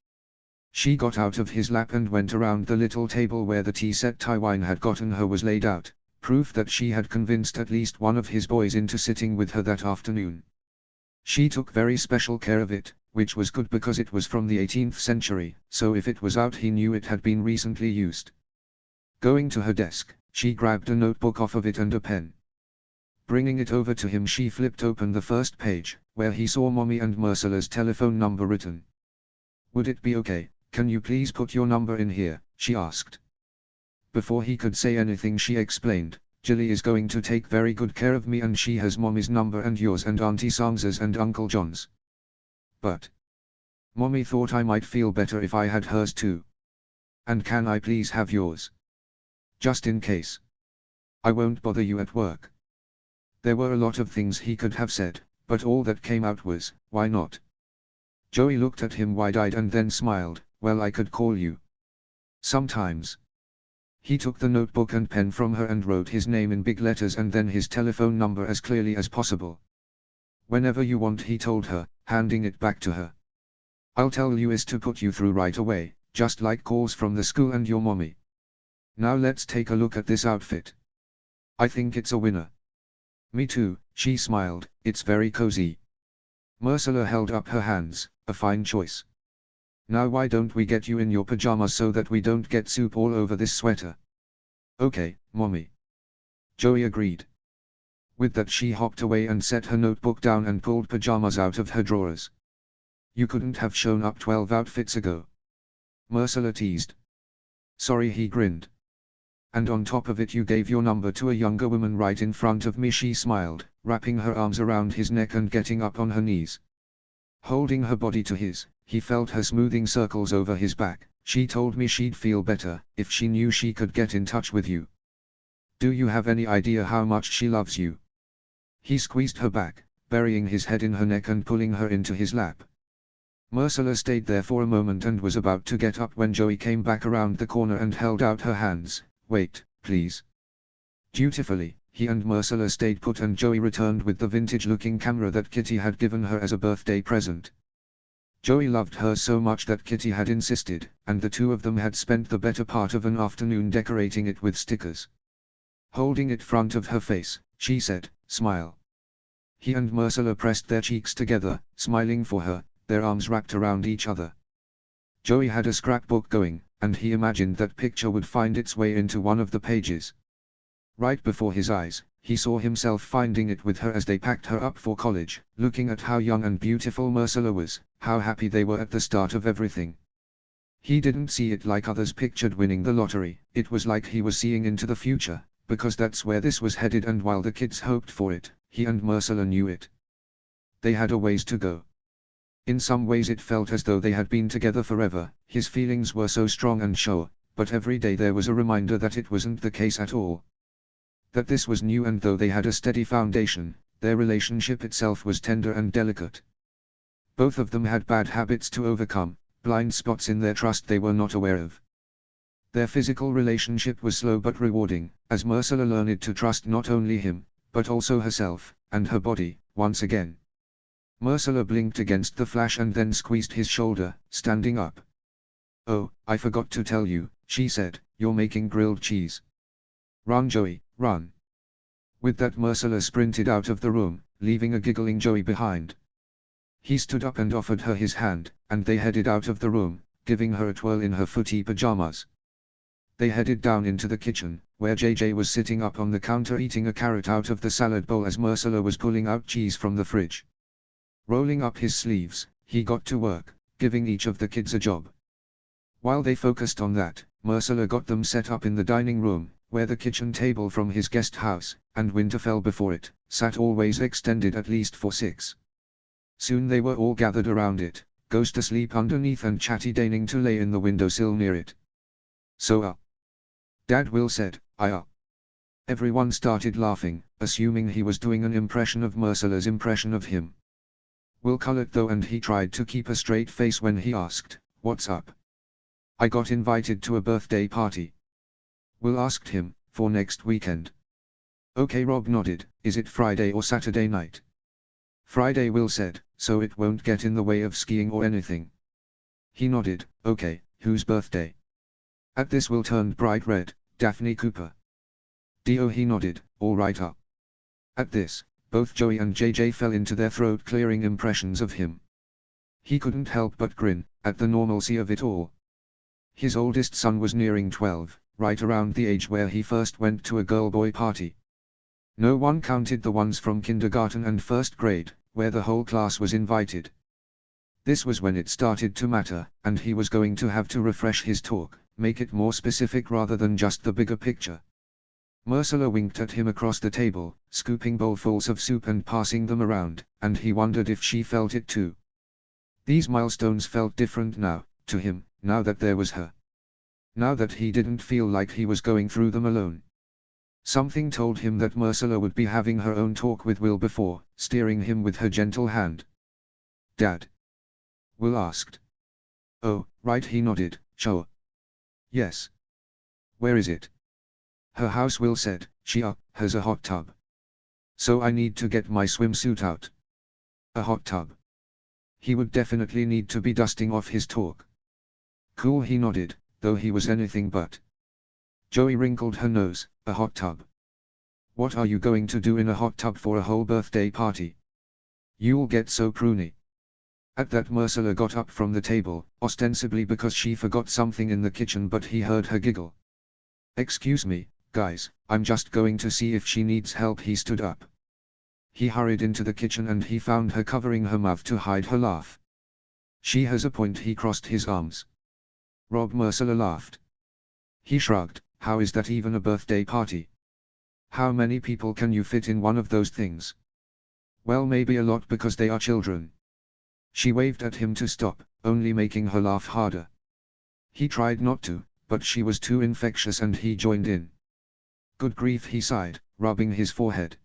She got out of his lap and went around the little table where the tea set Tywine had gotten her was laid out, proof that she had convinced at least one of his boys into sitting with her that afternoon. She took very special care of it, which was good because it was from the 18th century, so if it was out he knew it had been recently used. Going to her desk, she grabbed a notebook off of it and a pen. Bringing it over to him, she flipped open the first page, where he saw Mommy and Marcella's telephone number written. "Would it be okay, can you please put your number in here?" she asked. Before he could say anything, she explained, "Jilly is going to take very good care of me and she has Mommy's number and yours and Auntie Sansa's and Uncle John's. But Mommy thought I might feel better if I had hers too. And can I please have yours? Just in case. I won't bother you at work." There were a lot of things he could have said, but all that came out was, "Why not?" Joey looked at him wide-eyed and then smiled. "Well, I could call you sometimes." He took the notebook and pen from her and wrote his name in big letters and then his telephone number as clearly as possible. "Whenever you want," he told her, handing it back to her. "I'll tell Lewis to put you through right away, just like calls from the school and your mommy. Now let's take a look at this outfit. I think it's a winner." "Me too," she smiled, "it's very cozy." Marcella held up her hands. "A fine choice. Now why don't we get you in your pajamas so that we don't get soup all over this sweater?" "Okay, Mommy." Joey agreed. With that, she hopped away and set her notebook down and pulled pajamas out of her drawers. "You couldn't have shown up 12 outfits ago," Marcella teased. "Sorry," he grinned. "And on top of it you gave your number to a younger woman right in front of me," she smiled, wrapping her arms around his neck and getting up on her knees. Holding her body to his, he felt her smoothing circles over his back. "She told me she'd feel better if she knew she could get in touch with you. Do you have any idea how much she loves you?" He squeezed her back, burying his head in her neck and pulling her into his lap. Marcella stayed there for a moment and was about to get up when Joey came back around the corner and held out her hands. "Wait, please." Dutifully, he and Marcella stayed put and Joey returned with the vintage-looking camera that Kitty had given her as a birthday present. Joey loved her so much that Kitty had insisted, and the two of them had spent the better part of an afternoon decorating it with stickers. Holding it front of her face, she said, "Smile." He and Marcella pressed their cheeks together, smiling for her, their arms wrapped around each other. Joey had a scrapbook going, and he imagined that picture would find its way into one of the pages. Right before his eyes, he saw himself finding it with her as they packed her up for college, looking at how young and beautiful Marcella was, how happy they were at the start of everything. He didn't see it like others pictured winning the lottery, it was like he was seeing into the future, because that's where this was headed, and while the kids hoped for it, he and Marcella knew it. They had a ways to go. In some ways it felt as though they had been together forever, his feelings were so strong and sure, but every day there was a reminder that it wasn't the case at all. That this was new, and though they had a steady foundation, their relationship itself was tender and delicate. Both of them had bad habits to overcome, blind spots in their trust they were not aware of. Their physical relationship was slow but rewarding, as Myrcella learned to trust not only him, but also herself, and her body, once again. Myrcella blinked against the flash and then squeezed his shoulder, standing up. "Oh, I forgot to tell you," she said, "you're making grilled cheese. Run Joey, run." With that Myrcella sprinted out of the room, leaving a giggling Joey behind. He stood up and offered her his hand, and they headed out of the room, giving her a twirl in her footy pajamas. They headed down into the kitchen, where JJ was sitting up on the counter eating a carrot out of the salad bowl as Myrcella was pulling out cheese from the fridge. Rolling up his sleeves, he got to work, giving each of the kids a job. While they focused on that, Myrcella got them set up in the dining room, where the kitchen table from his guest house, and Winterfell before it, sat always extended at least for 6. Soon they were all gathered around it, Ghost asleep underneath and Chatty deigning to lay in the windowsill near it. "So Dad," Will said. Everyone started laughing, assuming he was doing an impression of Myrcella's impression of him. Will colored though, and he tried to keep a straight face when he asked, "What's up?" "I got invited to a birthday party." Will asked him, "For next weekend?" "Okay." Rob nodded. "Is it Friday or Saturday night?" "Friday," Will said, "so it won't get in the way of skiing or anything." He nodded. "Okay, whose birthday?" At this Will turned bright red. "Daphne Cooper." "Dio." He nodded. "All right At this, both Joey and JJ fell into their throat-clearing impressions of him. He couldn't help but grin, at the normalcy of it all. His oldest son was nearing 12, right around the age where he first went to a girl-boy party. No one counted the ones from kindergarten and first grade, where the whole class was invited. This was when it started to matter, and he was going to have to refresh his talk, make it more specific rather than just the bigger picture. Myrcella winked at him across the table, scooping bowlfuls of soup and passing them around, and he wondered if she felt it too. These milestones felt different now, to him, now that there was her. Now that he didn't feel like he was going through them alone. Something told him that Myrcella would be having her own talk with Will before, steering him with her gentle hand. "Dad?" Will asked. "Oh, right." He nodded. "Sure." "Yes." "Where is it?" "Her house." Will said. "She has a hot tub. So I need to get my swimsuit out." A hot tub. He would definitely need to be dusting off his talk. "Cool." He nodded, though he was anything but. Joey wrinkled her nose. "A hot tub? What are you going to do in a hot tub for a whole birthday party? You'll get so pruny." At that Myrcella got up from the table, ostensibly because she forgot something in the kitchen, but he heard her giggle. "Excuse me, guys, I'm just going to see if she needs help." He stood up. He hurried into the kitchen and he found her covering her mouth to hide her laugh. "She has a point." He crossed his arms. "Rob." Myrcella laughed. He shrugged. "How is that even a birthday party? How many people can you fit in one of those things?" "Well, maybe a lot because they are children." She waved at him to stop, only making her laugh harder. He tried not to, but she was too infectious and he joined in. "Good grief," he sighed, rubbing his forehead.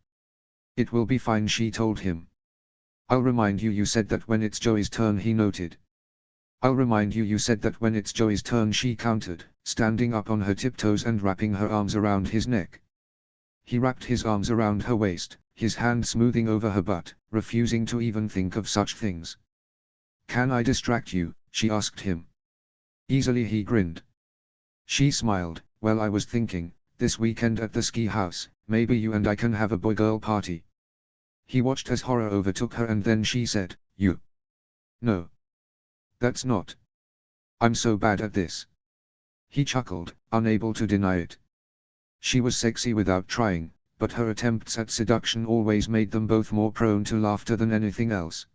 "It will be fine," she told him. "I'll remind you said that when it's Joey's turn," he noted. "I'll remind you said that when it's Joey's turn," she countered, standing up on her tiptoes and wrapping her arms around his neck. He wrapped his arms around her waist, his hand smoothing over her butt, refusing to even think of such things. "Can I distract you?" she asked him. Easily. He grinned. She smiled. "Well, I was thinking, this weekend at the ski house, maybe you and I can have a boy-girl party." He watched as horror overtook her and then she said, "You? No. That's not. I'm so bad at this." He chuckled, unable to deny it. She was sexy without trying, but her attempts at seduction always made them both more prone to laughter than anything else.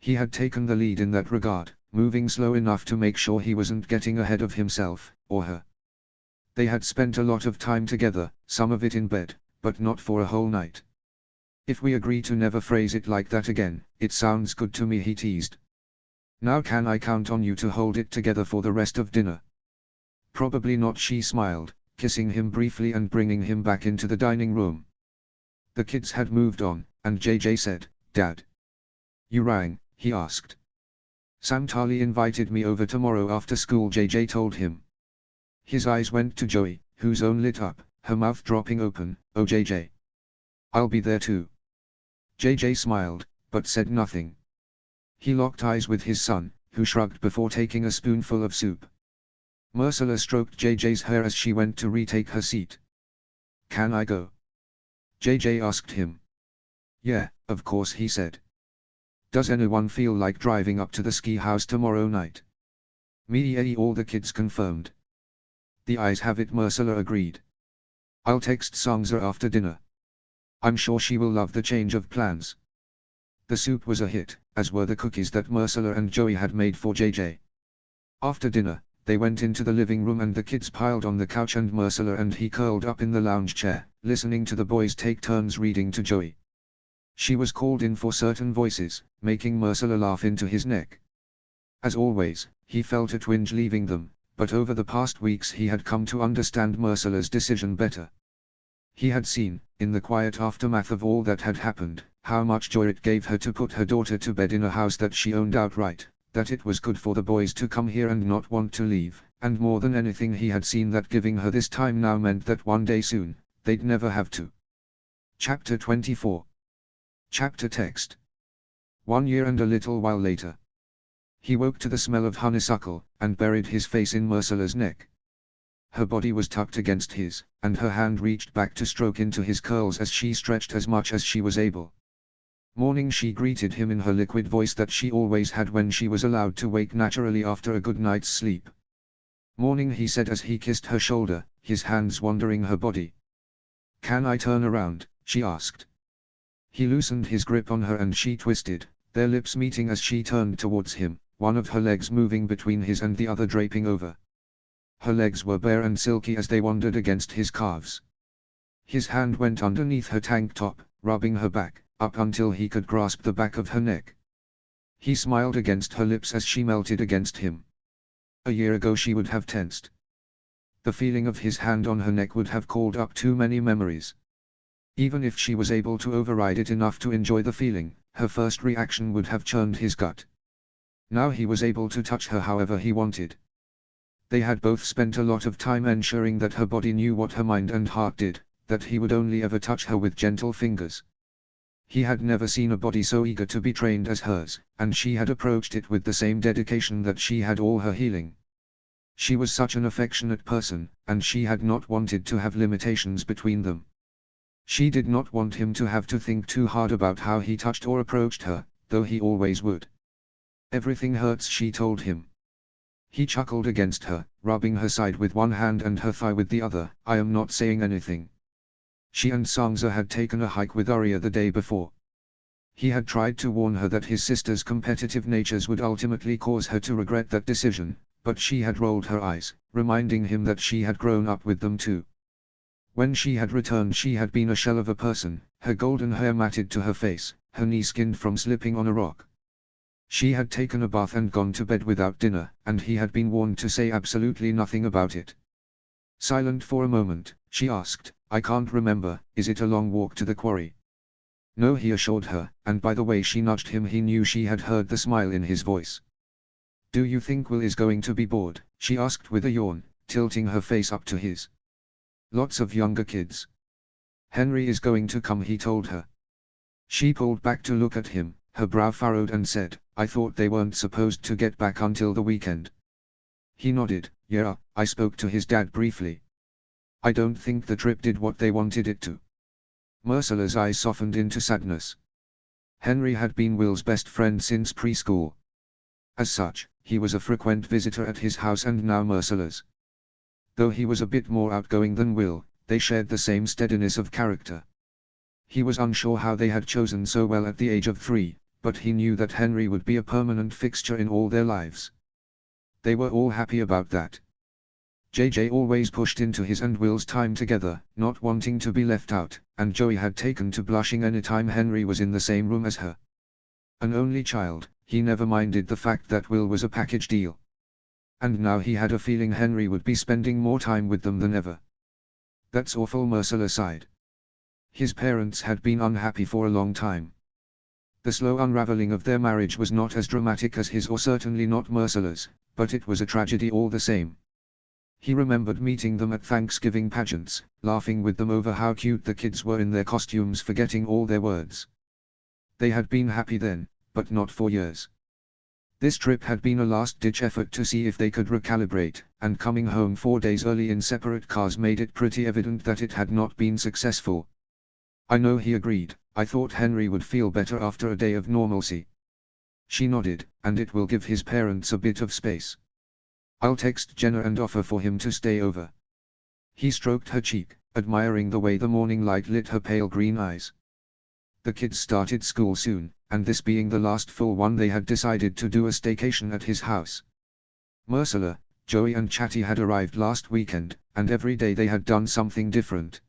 He had taken the lead in that regard, moving slow enough to make sure he wasn't getting ahead of himself, or her. They had spent a lot of time together, some of it in bed, but not for a whole night. "If we agree to never phrase it like that again, it sounds good to me," he teased. "Now can I count on you to hold it together for the rest of dinner?" "Probably not," she smiled, kissing him briefly and bringing him back into the dining room. The kids had moved on, and JJ said, "Dad. You rang." he asked. Sam Tarley invited me over tomorrow after school, JJ told him. His eyes went to Joey, whose own lit up, her mouth dropping open. Oh JJ. I'll be there too. JJ smiled, but said nothing. He locked eyes with his son, who shrugged before taking a spoonful of soup. Marcella stroked JJ's hair as she went to retake her seat. Can I go? JJ asked him. Yeah, of course, he said. Does anyone feel like driving up to the ski house tomorrow night? Me, all the kids confirmed. The eyes have it, Marcella agreed. I'll text Sangza after dinner. I'm sure she will love the change of plans. The soup was a hit, as were the cookies that Marcella and Joey had made for JJ. After dinner, they went into the living room and the kids piled on the couch and Marcella and he curled up in the lounge chair, listening to the boys take turns reading to Joey. She was called in for certain voices, making Marcella laugh into his neck. As always, he felt a twinge leaving them, but over the past weeks he had come to understand Marcella's decision better. He had seen, in the quiet aftermath of all that had happened, how much joy it gave her to put her daughter to bed in a house that she owned outright, that it was good for the boys to come here and not want to leave, and more than anything he had seen that giving her this time now meant that one day soon, they'd never have to. Chapter 24. Chapter text. 1 year and a little while later. He woke to the smell of honeysuckle, and buried his face in Marcella's neck. Her body was tucked against his, and her hand reached back to stroke into his curls as she stretched as much as she was able. Morning, she greeted him in her liquid voice that she always had when she was allowed to wake naturally after a good night's sleep. Morning, he said as he kissed her shoulder, his hands wandering her body. Can I turn around? She asked. He loosened his grip on her and she twisted, their lips meeting as she turned towards him, one of her legs moving between his and the other draping over. Her legs were bare and silky as they wandered against his calves. His hand went underneath her tank top, rubbing her back, up until he could grasp the back of her neck. He smiled against her lips as she melted against him. A year ago she would have tensed. The feeling of his hand on her neck would have called up too many memories. Even if she was able to override it enough to enjoy the feeling, her first reaction would have churned his gut. Now he was able to touch her however he wanted. They had both spent a lot of time ensuring that her body knew what her mind and heart did, that he would only ever touch her with gentle fingers. He had never seen a body so eager to be trained as hers, and she had approached it with the same dedication that she had all her healing. She was such an affectionate person, and she had not wanted to have limitations between them. She did not want him to have to think too hard about how he touched or approached her, though he always would. Everything hurts, she told him. He chuckled against her, rubbing her side with one hand and her thigh with the other. I am not saying anything. She and Sangza had taken a hike with Arya the day before. He had tried to warn her that his sister's competitive natures would ultimately cause her to regret that decision, but she had rolled her eyes, reminding him that she had grown up with them too. When she had returned she had been a shell of a person, her golden hair matted to her face, her knee skinned from slipping on a rock. She had taken a bath and gone to bed without dinner, and he had been warned to say absolutely nothing about it. Silent for a moment, she asked, I can't remember, is it a long walk to the quarry? No, he assured her, and by the way she nudged him he knew she had heard the smile in his voice. Do you think Will is going to be bored? She asked with a yawn, tilting her face up to his. Lots of younger kids. Henry is going to come, he told her. She pulled back to look at him, her brow furrowed and said, I thought they weren't supposed to get back until the weekend. He nodded, yeah, I spoke to his dad briefly. I don't think the trip did what they wanted it to. Marcella's eyes softened into sadness. Henry had been Will's best friend since preschool. As such, he was a frequent visitor at his house and now Marcella's. Though he was a bit more outgoing than Will, they shared the same steadiness of character. He was unsure how they had chosen so well at the age of 3, but he knew that Henry would be a permanent fixture in all their lives. They were all happy about that. JJ always pushed into his and Will's time together, not wanting to be left out, and Joey had taken to blushing anytime Henry was in the same room as her. An only child, he never minded the fact that Will was a package deal. And now he had a feeling Henry would be spending more time with them than ever. That's awful, Marcella sighed. His parents had been unhappy for a long time. The slow unraveling of their marriage was not as dramatic as his or certainly not Merciless, but it was a tragedy all the same. He remembered meeting them at Thanksgiving pageants, laughing with them over how cute the kids were in their costumes, forgetting all their words. They had been happy then, but not for years. This trip had been a last-ditch effort to see if they could recalibrate, and coming home 4 days early in separate cars made it pretty evident that it had not been successful. "I know," he agreed. "I thought Henry would feel better after a day of normalcy." She nodded, "and it will give his parents a bit of space. I'll text Jenna and offer for him to stay over." He stroked her cheek, admiring the way the morning light lit her pale green eyes. The kids started school soon, and this being the last full one they had decided to do a staycation at his house. Mercilla, Joey and Chatty had arrived last weekend, and every day they had done something different.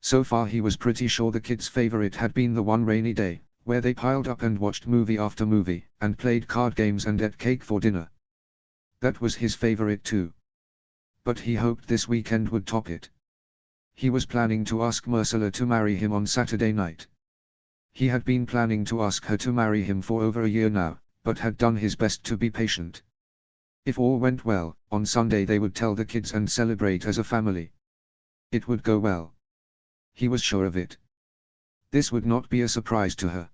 So far he was pretty sure the kids' favorite had been the one rainy day, where they piled up and watched movie after movie, and played card games and ate cake for dinner. That was his favorite too. But he hoped this weekend would top it. He was planning to ask Mercilla to marry him on Saturday night. He had been planning to ask her to marry him for over a year now, but had done his best to be patient. If all went well, on Sunday they would tell the kids and celebrate as a family. It would go well. He was sure of it. This would not be a surprise to her.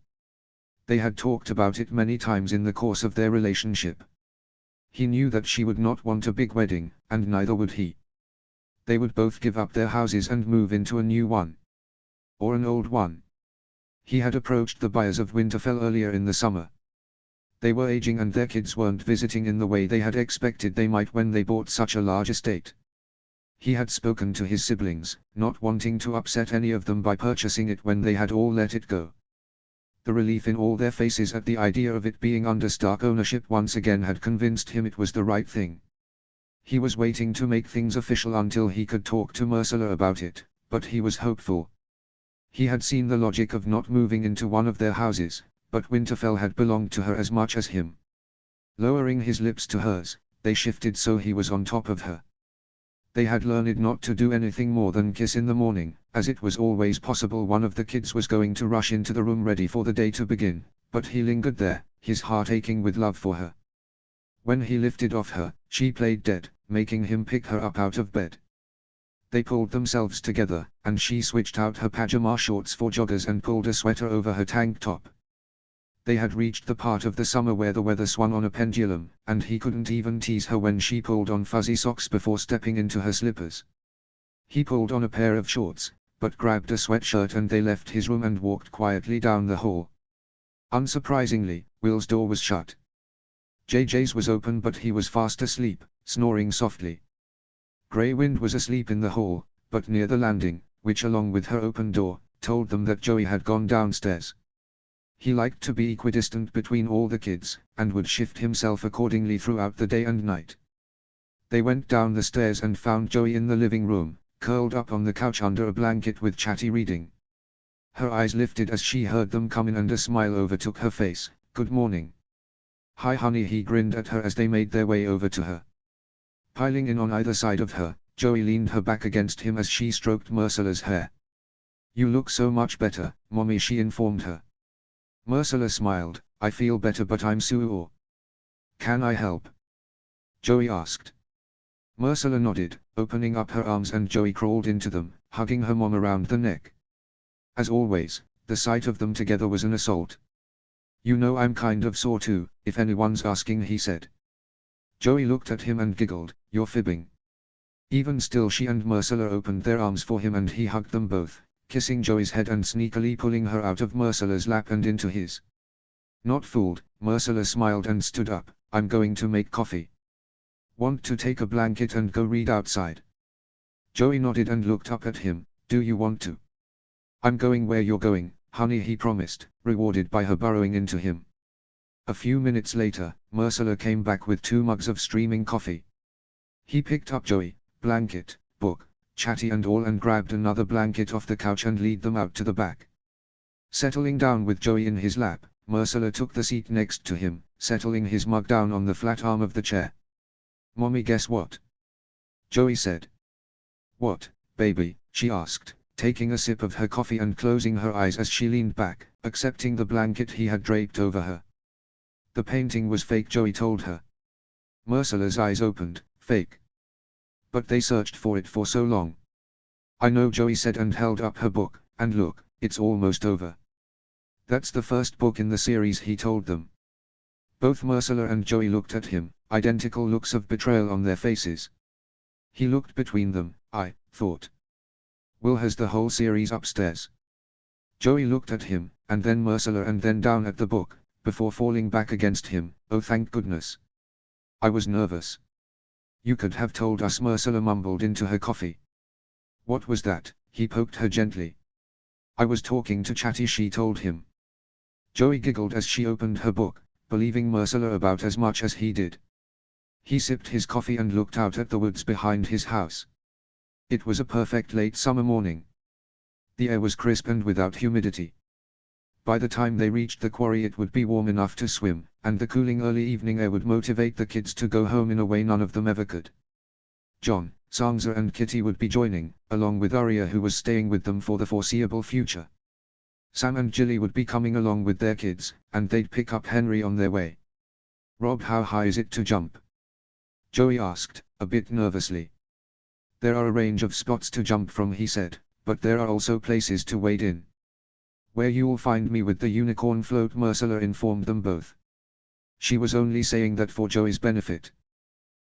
They had talked about it many times in the course of their relationship. He knew that she would not want a big wedding, and neither would he. They would both give up their houses and move into a new one. Or an old one. He had approached the buyers of Winterfell earlier in the summer. They were aging and their kids weren't visiting in the way they had expected they might when they bought such a large estate. He had spoken to his siblings, not wanting to upset any of them by purchasing it when they had all let it go. The relief in all their faces at the idea of it being under Stark ownership once again had convinced him it was the right thing. He was waiting to make things official until he could talk to Mercilla about it, but he was hopeful. He had seen the logic of not moving into one of their houses, but Winterfell had belonged to her as much as him. Lowering his lips to hers, they shifted so he was on top of her. They had learned not to do anything more than kiss in the morning, as it was always possible one of the kids was going to rush into the room ready for the day to begin, but he lingered there, his heart aching with love for her. When he lifted off her, she played dead, making him pick her up out of bed. They pulled themselves together, and she switched out her pajama shorts for joggers and pulled a sweater over her tank top. They had reached the part of the summer where the weather swung on a pendulum, and he couldn't even tease her when she pulled on fuzzy socks before stepping into her slippers. He pulled on a pair of shorts, but grabbed a sweatshirt and they left his room and walked quietly down the hall. Unsurprisingly, Will's door was shut. JJ's was open but he was fast asleep, snoring softly. Grey Wind was asleep in the hall, but near the landing, which along with her open door, told them that Joey had gone downstairs. He liked to be equidistant between all the kids, and would shift himself accordingly throughout the day and night. They went down the stairs and found Joey in the living room, curled up on the couch under a blanket with Chatty reading. Her eyes lifted as she heard them come in and a smile overtook her face. "Good morning." "Hi honey," he grinned at her as they made their way over to her. Piling in on either side of her, Joey leaned her back against him as she stroked Mercilla's hair. "You look so much better, Mommy," she informed her. Mercilla smiled. "I feel better but I'm sore." "Can I help?" Joey asked. Mercilla nodded, opening up her arms and Joey crawled into them, hugging her mom around the neck. As always, the sight of them together was an assault. "You know I'm kind of sore too, if anyone's asking," he said. Joey looked at him and giggled. "You're fibbing." Even still she and Mercilla opened their arms for him and he hugged them both, kissing Joey's head and sneakily pulling her out of Mercilla's lap and into his. Not fooled, Mercilla smiled and stood up. "I'm going to make coffee. Want to take a blanket and go read outside?" Joey nodded and looked up at him. "Do you want to?" "I'm going where you're going, honey," he promised, rewarded by her burrowing into him. A few minutes later, Mercilla came back with 2 mugs of streaming coffee. He picked up Joey, blanket, book, Chatty and all and grabbed another blanket off the couch and led them out to the back. Settling down with Joey in his lap, Mercilla took the seat next to him, settling his mug down on the flat arm of the chair. "Mommy, guess what?" Joey said. "What, baby?" she asked, taking a sip of her coffee and closing her eyes as she leaned back, accepting the blanket he had draped over her. The painting was fake, Joey told her. Marcella's eyes opened. Fake. But they searched for it for so long. I know, Joey said and held up her book, and look, it's almost over. That's the first book in the series, he told them. Both Marcella and Joey looked at him, identical looks of betrayal on their faces. He looked between them. I thought Will has the whole series upstairs. Joey looked at him, and then Marcella, and then down at the book, before falling back against him. Oh, thank goodness. I was nervous. You could have told us, Marcella mumbled into her coffee. What was that? He poked her gently. I was talking to Chatty, she told him. Joey giggled as she opened her book, believing Marcella about as much as he did. He sipped his coffee and looked out at the woods behind his house. It was a perfect late summer morning. The air was crisp and without humidity. By the time they reached the quarry it would be warm enough to swim, and the cooling early evening air would motivate the kids to go home in a way none of them ever could. John, Sansa and Kitty would be joining, along with Arya, who was staying with them for the foreseeable future. Sam and Jilly would be coming along with their kids, and they'd pick up Henry on their way. Rob, how high is it to jump? Joey asked, a bit nervously. There are a range of spots to jump from, he said, but there are also places to wade in. Where you'll find me with the unicorn float, Marcella informed them both. She was only saying that for Joey's benefit.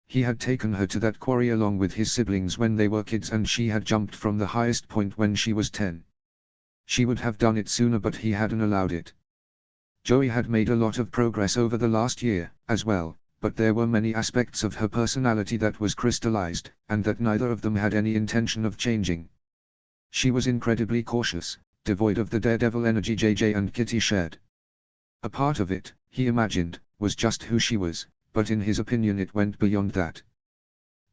He had taken her to that quarry along with his siblings when they were kids, and she had jumped from the highest point when she was 10. She would have done it sooner, but he hadn't allowed it. Joey had made a lot of progress over the last year, as well, but there were many aspects of her personality that was crystallized, and that neither of them had any intention of changing. She was incredibly cautious, devoid of the daredevil energy JJ and Kitty shared. A part of it, he imagined, was just who she was, but in his opinion it went beyond that.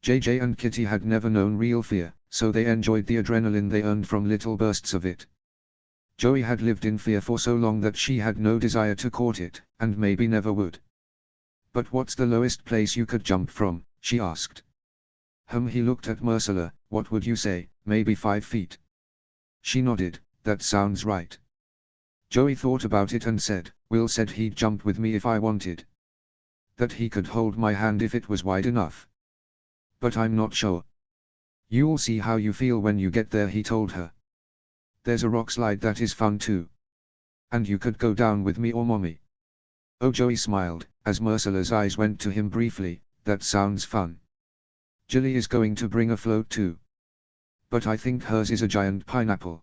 JJ and Kitty had never known real fear, so they enjoyed the adrenaline they earned from little bursts of it. Joey had lived in fear for so long that she had no desire to court it, and maybe never would. But what's the lowest place you could jump from? She asked. He looked at Marcella. What would you say, maybe 5 feet? She nodded. That sounds right. Joey thought about it and said, Will said he'd jump with me if I wanted. That he could hold my hand if it was wide enough. But I'm not sure. You'll see how you feel when you get there, he told her. There's a rock slide that is fun too. And you could go down with me or Mommy. Oh, Joey smiled, as Marcella's eyes went to him briefly. That sounds fun. Jilly is going to bring a float too. But I think hers is a giant pineapple.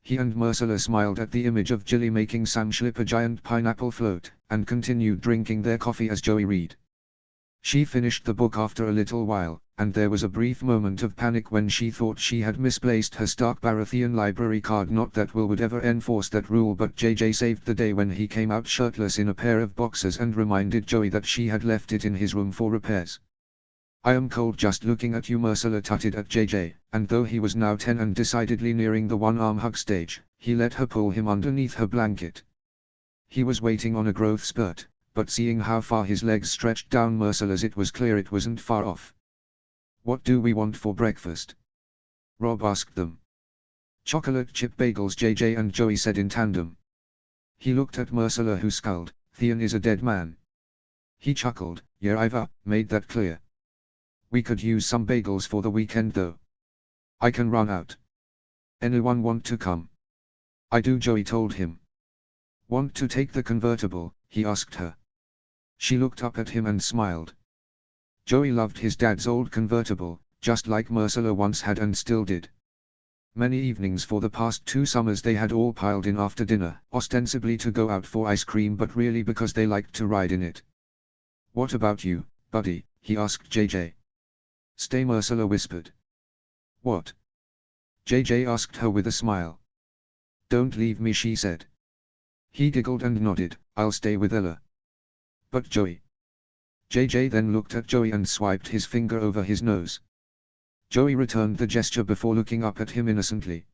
He and Marcella smiled at the image of Jilly making Sam Schlip a giant pineapple float, and continued drinking their coffee as Joey read. She finished the book after a little while, and there was a brief moment of panic when she thought she had misplaced her Stark Baratheon library card. Not that Will would ever enforce that rule, but JJ saved the day when he came out shirtless in a pair of boxers and reminded Joey that she had left it in his room for repairs. I am cold just looking at you, Marcella tutted at JJ, and though he was now 10 and decidedly nearing the one-arm hug stage, he let her pull him underneath her blanket. He was waiting on a growth spurt, but seeing how far his legs stretched down Marcella's, it was clear it wasn't far off. What do we want for breakfast? Rob asked them. Chocolate chip bagels, JJ and Joey said in tandem. He looked at Marcella, who scowled. Theon is a dead man. He chuckled. Yeah, I've made that clear. We could use some bagels for the weekend though. I can run out. Anyone want to come? I do, Joey told him. Want to take the convertible? He asked her. She looked up at him and smiled. Joey loved his dad's old convertible, just like Marcella once had and still did. Many evenings for the past 2 summers they had all piled in after dinner, ostensibly to go out for ice cream but really because they liked to ride in it. What about you, buddy? He asked JJ. Stay, Marcella whispered. What? JJ asked her with a smile. Don't leave me, she said. He giggled and nodded. I'll stay with Ella. But Joey. JJ then looked at Joey and swiped his finger over his nose. Joey returned the gesture before looking up at him innocently.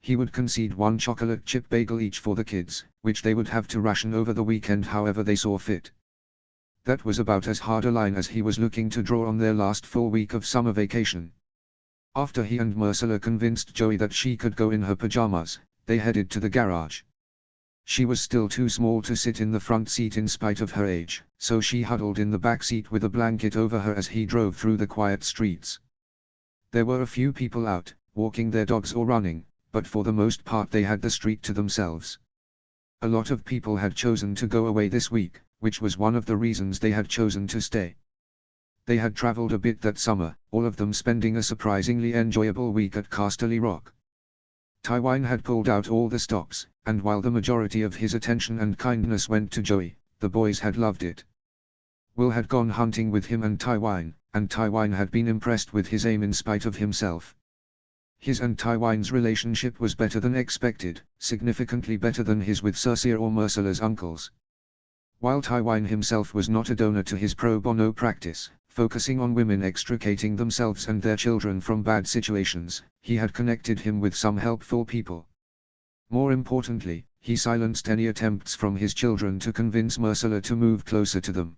He would concede 1 chocolate chip bagel each for the kids, which they would have to ration over the weekend however they saw fit. That was about as hard a line as he was looking to draw on their last full week of summer vacation. After he and Marcella convinced Joey that she could go in her pajamas, they headed to the garage. She was still too small to sit in the front seat in spite of her age, so she huddled in the back seat with a blanket over her as he drove through the quiet streets. There were a few people out, walking their dogs or running, but for the most part they had the street to themselves. A lot of people had chosen to go away this week, which was one of the reasons they had chosen to stay. They had traveled a bit that summer, all of them spending a surprisingly enjoyable week at Casterly Rock. Tywine had pulled out all the stops, and while the majority of his attention and kindness went to Joey, the boys had loved it. Will had gone hunting with him and Tywine had been impressed with his aim in spite of himself. His and Tywine's relationship was better than expected, significantly better than his with Cersei or Myrcilla's uncles. While Tywine himself was not a donor to his pro bono practice, focusing on women extricating themselves and their children from bad situations, he had connected him with some helpful people. More importantly, he silenced any attempts from his children to convince Myrcilla to move closer to them.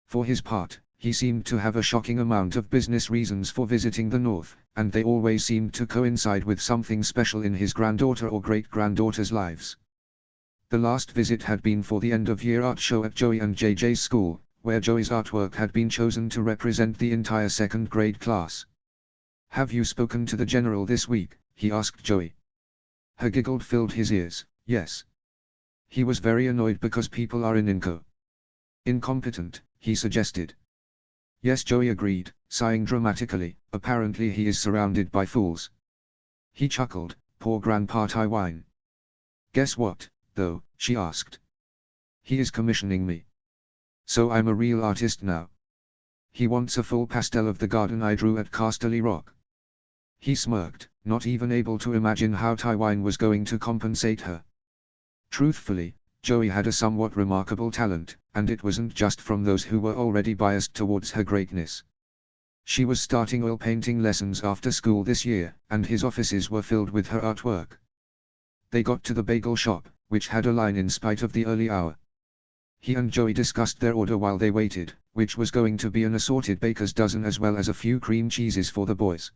For his part, he seemed to have a shocking amount of business reasons for visiting the North, and they always seemed to coincide with something special in his granddaughter or great-granddaughter's lives. The last visit had been for the end-of-year art show at Joey and JJ's school, where Joey's artwork had been chosen to represent the entire second-grade class. "Have you spoken to the general this week?" he asked Joey. Her giggle filled his ears. "Yes." He was very annoyed because people are incompetent, he suggested. "Yes," Joey agreed, sighing dramatically, "apparently he is surrounded by fools." He chuckled, "Poor Grandpa Tywine." "Guess what, though?" she asked. "He is commissioning me. So I'm a real artist now. He wants a full pastel of the garden I drew at Casterly Rock." He smirked, not even able to imagine how Tywine was going to compensate her. Truthfully, Joey had a somewhat remarkable talent, and it wasn't just from those who were already biased towards her greatness. She was starting oil painting lessons after school this year, and his offices were filled with her artwork. They got to the bagel shop, which had a line in spite of the early hour. He and Joey discussed their order while they waited, which was going to be an assorted baker's dozen as well as a few cream cheeses for the boys.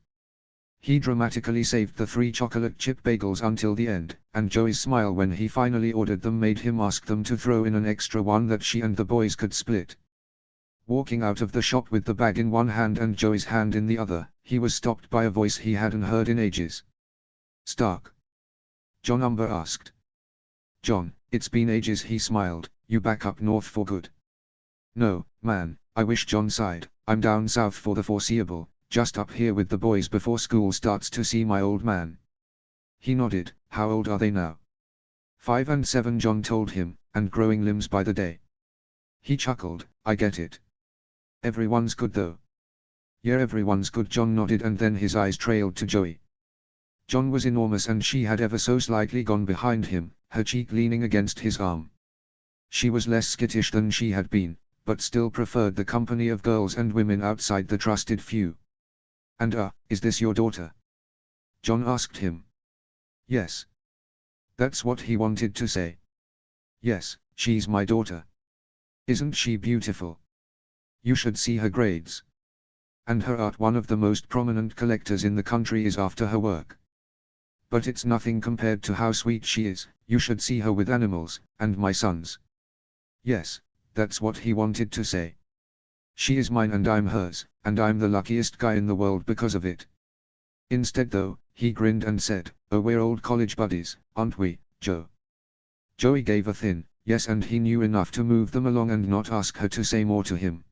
He dramatically saved the 3 chocolate chip bagels until the end, and Joey's smile when he finally ordered them made him ask them to throw in an extra one that she and the boys could split. Walking out of the shop with the bag in one hand and Joey's hand in the other, he was stopped by a voice he hadn't heard in ages. "Stark?" John Umber asked. "John, it's been ages," he smiled. "You back up north for good?" "No, man, I wish," John sighed. "I'm down south for the foreseeable, just up here with the boys before school starts to see my old man." He nodded. "How old are they now?" 5 and 7, John told him, "and growing limbs by the day." He chuckled. "I get it. Everyone's good though." "Yeah, everyone's good," John nodded, and then his eyes trailed to Joey. John was enormous and she had ever so slightly gone behind him, her cheek leaning against his arm. She was less skittish than she had been, but still preferred the company of girls and women outside the trusted few. "And is this your daughter?" John asked him. "Yes." That's what he wanted to say. "Yes, she's my daughter. Isn't she beautiful? You should see her grades. And her art, one of the most prominent collectors in the country is after her work. But it's nothing compared to how sweet she is. You should see her with animals, and my sons." Yes, that's what he wanted to say. "She is mine and I'm hers, and I'm the luckiest guy in the world because of it." Instead though, he grinned and said, "Oh, we're old college buddies, aren't we, Joe?" Joey gave a thin yes, and he knew enough to move them along and not ask her to say more to him.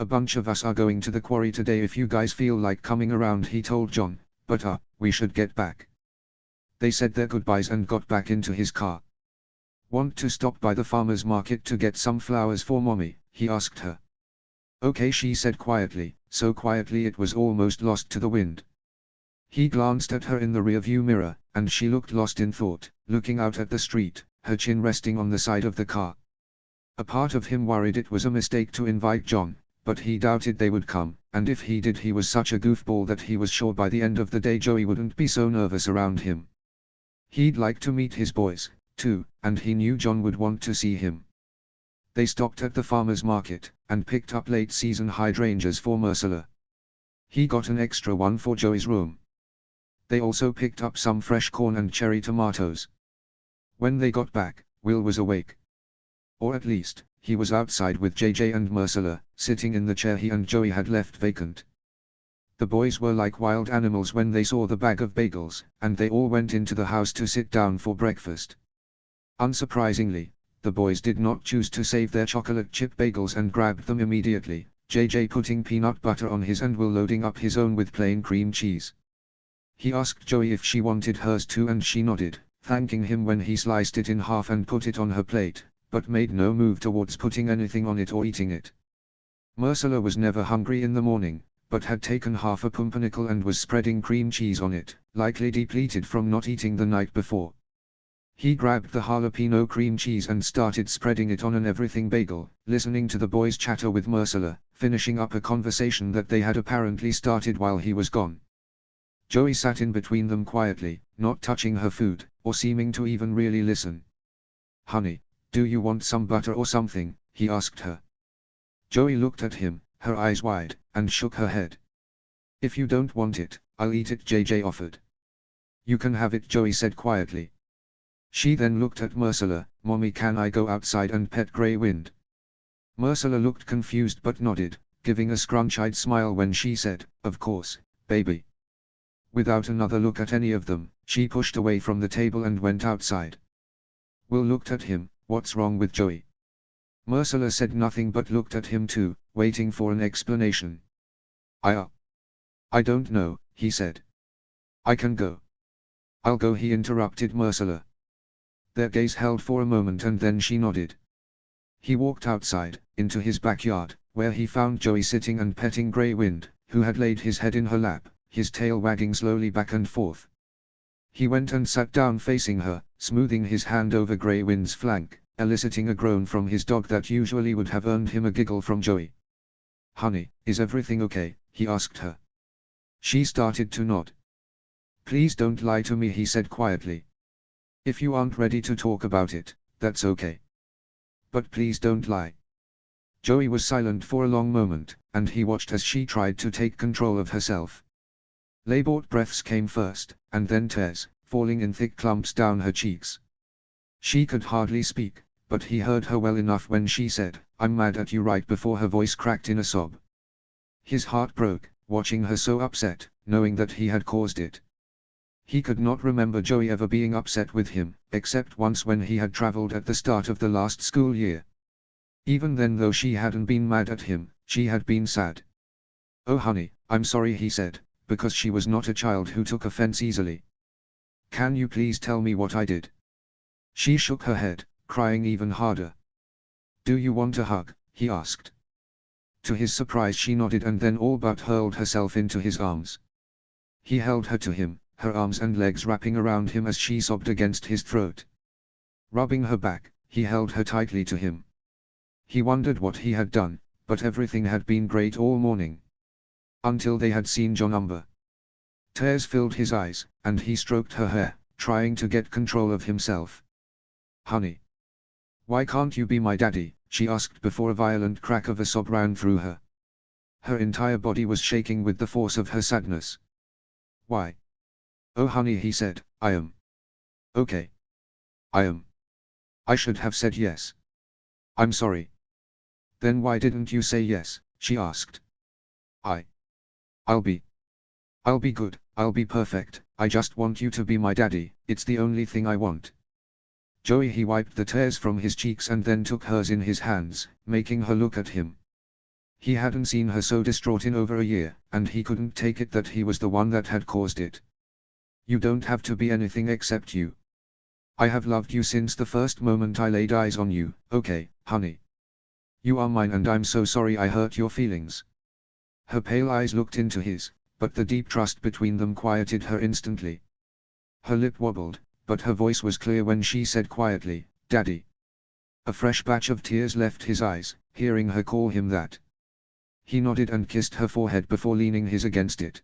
"A bunch of us are going to the quarry today if you guys feel like coming around," he told John, "but we should get back." They said their goodbyes and got back into his car. "Want to stop by the farmer's market to get some flowers for Mommy?" he asked her. "Okay," she said quietly, so quietly it was almost lost to the wind. He glanced at her in the rearview mirror, and she looked lost in thought, looking out at the street, her chin resting on the side of the car. A part of him worried it was a mistake to invite John, but he doubted they would come, and if he did he was such a goofball that he was sure by the end of the day Joey wouldn't be so nervous around him. He'd like to meet his boys, too, and he knew John would want to see him. They stopped at the farmer's market, and picked up late-season hydrangeas for Myrcilla. He got an extra one for Joey's room. They also picked up some fresh corn and cherry tomatoes. When they got back, Will was awake. Or at least, he was outside with JJ and Marcella, sitting in the chair he and Joey had left vacant. The boys were like wild animals when they saw the bag of bagels, and they all went into the house to sit down for breakfast. Unsurprisingly, the boys did not choose to save their chocolate chip bagels and grabbed them immediately, JJ putting peanut butter on his and Will loading up his own with plain cream cheese. He asked Joey if she wanted hers too and she nodded, thanking him when he sliced it in half and put it on her plate, but made no move towards putting anything on it or eating it. Marcella was never hungry in the morning, but had taken half a pumpernickel and was spreading cream cheese on it, likely depleted from not eating the night before. He grabbed the jalapeno cream cheese and started spreading it on an everything bagel, listening to the boys chatter with Marcella, finishing up a conversation that they had apparently started while he was gone. Joey sat in between them quietly, not touching her food, or seeming to even really listen. "Honey, do you want some butter or something?" he asked her. Joey looked at him, her eyes wide, and shook her head. "If you don't want it, I'll eat it," JJ offered. "You can have it," Joey said quietly. She then looked at Marcella. "Mommy, can I go outside and pet Grey Wind?" Marcella looked confused but nodded, giving a scrunch-eyed smile when she said, "Of course, baby." Without another look at any of them, she pushed away from the table and went outside. Will looked at him. "What's wrong with Joey?" Marcella said nothing but looked at him too, waiting for an explanation. I don't know," he said. "I can go." "I'll go," he interrupted Marcella. Their gaze held for a moment and then she nodded. He walked outside, into his backyard, where he found Joey sitting and petting Grey Wind, who had laid his head in her lap, his tail wagging slowly back and forth. He went and sat down facing her, smoothing his hand over Grey Wind's flank, eliciting a groan from his dog that usually would have earned him a giggle from Joey. "Honey, is everything okay?" he asked her. She started to nod. "Please don't lie to me," he said quietly. "If you aren't ready to talk about it, that's okay. But please don't lie." Joey was silent for a long moment, and he watched as she tried to take control of herself. Labored breaths came first, and then tears, falling in thick clumps down her cheeks. She could hardly speak, but he heard her well enough when she said, "I'm mad at you," right before her voice cracked in a sob. His heart broke, watching her so upset, knowing that he had caused it. He could not remember Joey ever being upset with him, except once when he had traveled at the start of the last school year. Even then, though she hadn't been mad at him, she had been sad. "Oh honey, I'm sorry," he said, because she was not a child who took offense easily. "Can you please tell me what I did?" She shook her head, crying even harder. "Do you want a hug?" he asked. To his surprise she nodded and then all but hurled herself into his arms. He held her to him, her arms and legs wrapping around him as she sobbed against his throat. Rubbing her back, he held her tightly to him. He wondered what he had done, but everything had been great all morning. Until they had seen John Umber. Tears filled his eyes, and he stroked her hair, trying to get control of himself. "Honey. Why can't you be my daddy?" she asked before a violent crack of a sob ran through her. Her entire body was shaking with the force of her sadness. "Why? Oh honey," he said, "I am okay. I am. I should have said yes. I'm sorry." "Then why didn't you say yes?" she asked. I'll be good, I'll be perfect, I just want you to be my daddy, it's the only thing I want." Joey, he wiped the tears from his cheeks and then took hers in his hands, making her look at him. He hadn't seen her so distraught in over a year, and he couldn't take it that he was the one that had caused it. "You don't have to be anything except you. I have loved you since the first moment I laid eyes on you, okay, honey? You are mine and I'm so sorry I hurt your feelings." Her pale eyes looked into his, but the deep trust between them quieted her instantly. Her lip wobbled, but her voice was clear when she said quietly, "Daddy." A fresh batch of tears left his eyes, hearing her call him that. He nodded and kissed her forehead before leaning his against it.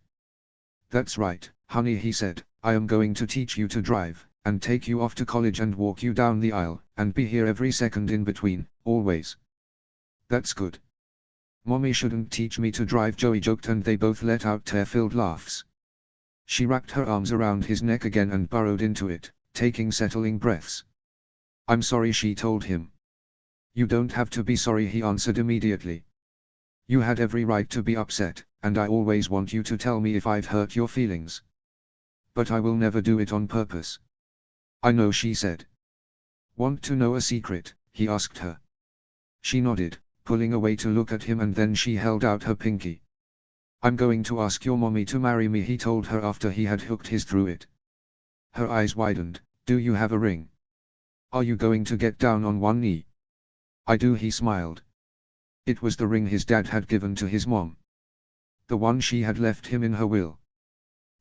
"That's right, honey," he said, "I am going to teach you to drive, and take you off to college and walk you down the aisle, and be here every second in between, always." "That's good. Mommy shouldn't teach me to drive," Joey joked, and they both let out tear-filled laughs. She wrapped her arms around his neck again and burrowed into it, taking settling breaths. I'm sorry, she told him. You don't have to be sorry, he answered immediately. You had every right to be upset, and I always want you to tell me if I've hurt your feelings. But I will never do it on purpose. I know, she said. Want to know a secret? He asked her. She nodded, pulling away to look at him, and then she held out her pinky. I'm going to ask your mommy to marry me, he told her after he had hooked his through it. Her eyes widened. Do you have a ring? Are you going to get down on one knee? I do, he smiled. It was the ring his dad had given to his mom. The one she had left him in her will.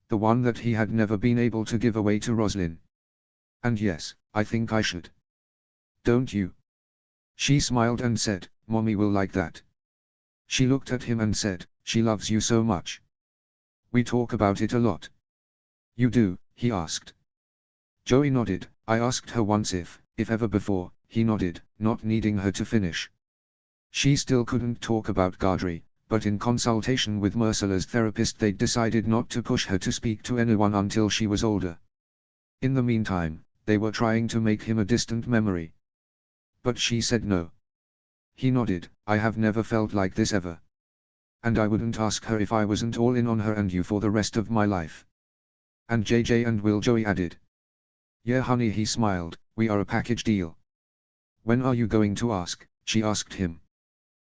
The one that he had never been able to give away to Roslyn. And yes, I think I should. Don't you? She smiled and said, Mommy will like that. She looked at him and said, she loves you so much. We talk about it a lot. You do? He asked. Joey nodded. I asked her once if ever before, he nodded, not needing her to finish. She still couldn't talk about Gadri, but in consultation with Mercela's therapist they'd decided not to push her to speak to anyone until she was older. In the meantime, they were trying to make him a distant memory. But she said no. He nodded. I have never felt like this ever. And I wouldn't ask her if I wasn't all in on her and you for the rest of my life. And JJ and Will, Joey added. Yeah honey, he smiled, we are a package deal. When are you going to ask? She asked him.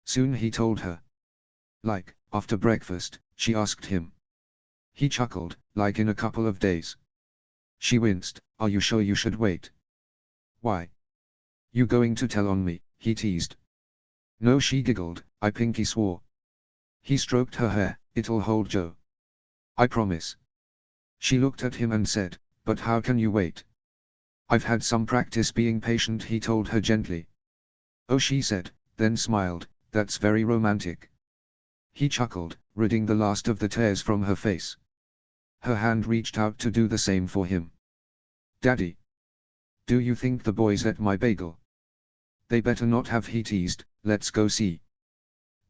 Soon, he told her. Like, after breakfast, she asked him. He chuckled, like in a couple of days. She winced. Are you sure you should wait? Why? You going to tell on me? He teased. No, she giggled. I pinky swore. He stroked her hair. It'll hold, Joe. I promise. She looked at him and said, but how can you wait? I've had some practice being patient, he told her gently. Oh, she said, then smiled, that's very romantic. He chuckled, ridding the last of the tears from her face. Her hand reached out to do the same for him. Daddy. Do you think the boys ate my bagel? They better not have, he teased. Let's go see.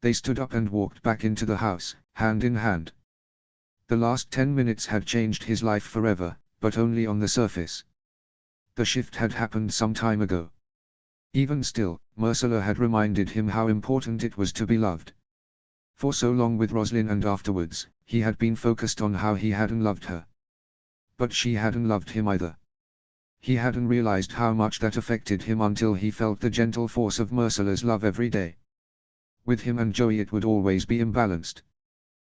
They stood up and walked back into the house, hand in hand. The last 10 minutes had changed his life forever, but only on the surface. The shift had happened some time ago. Even still, Mercela had reminded him how important it was to be loved. For so long with Roslyn and afterwards, he had been focused on how he hadn't loved her. But she hadn't loved him either. He hadn't realized how much that affected him until he felt the gentle force of Mercela's love every day. With him and Joey it would always be imbalanced.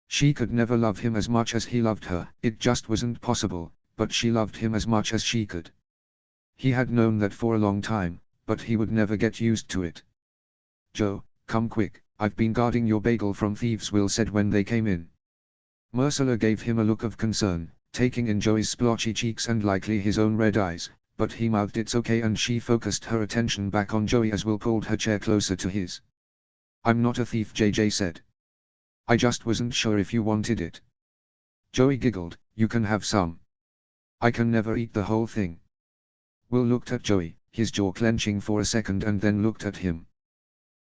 She could never love him as much as he loved her, it just wasn't possible, but she loved him as much as she could. He had known that for a long time, but he would never get used to it. Joe, come quick, I've been guarding your bagel from thieves, Will said when they came in. Mercela gave him a look of concern, taking in Joey's splotchy cheeks and likely his own red eyes, but he mouthed it's okay and she focused her attention back on Joey as Will pulled her chair closer to his. I'm not a thief, JJ said. I just wasn't sure if you wanted it. Joey giggled, you can have some. I can never eat the whole thing. Will looked at Joey, his jaw clenching for a second, and then looked at him.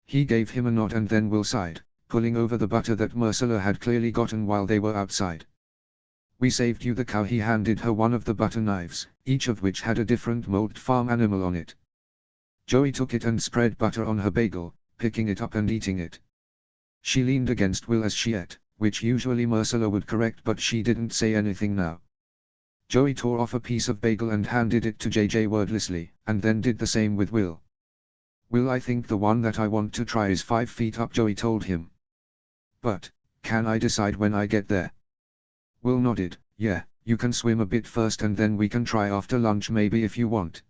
He gave him a nod and then Will sighed, pulling over the butter that Mercela had clearly gotten while they were outside. We saved you the cow. He handed her one of the butter knives, each of which had a different molted farm animal on it. Joey took it and spread butter on her bagel, picking it up and eating it. She leaned against Will as she ate, which usually Mercela would correct, but she didn't say anything now. Joey tore off a piece of bagel and handed it to JJ wordlessly, and then did the same with Will. Will, I think the one that I want to try is 5 feet up, Joey told him. But, can I decide when I get there? Will nodded. Yeah, you can swim a bit first and then we can try after lunch maybe if you want.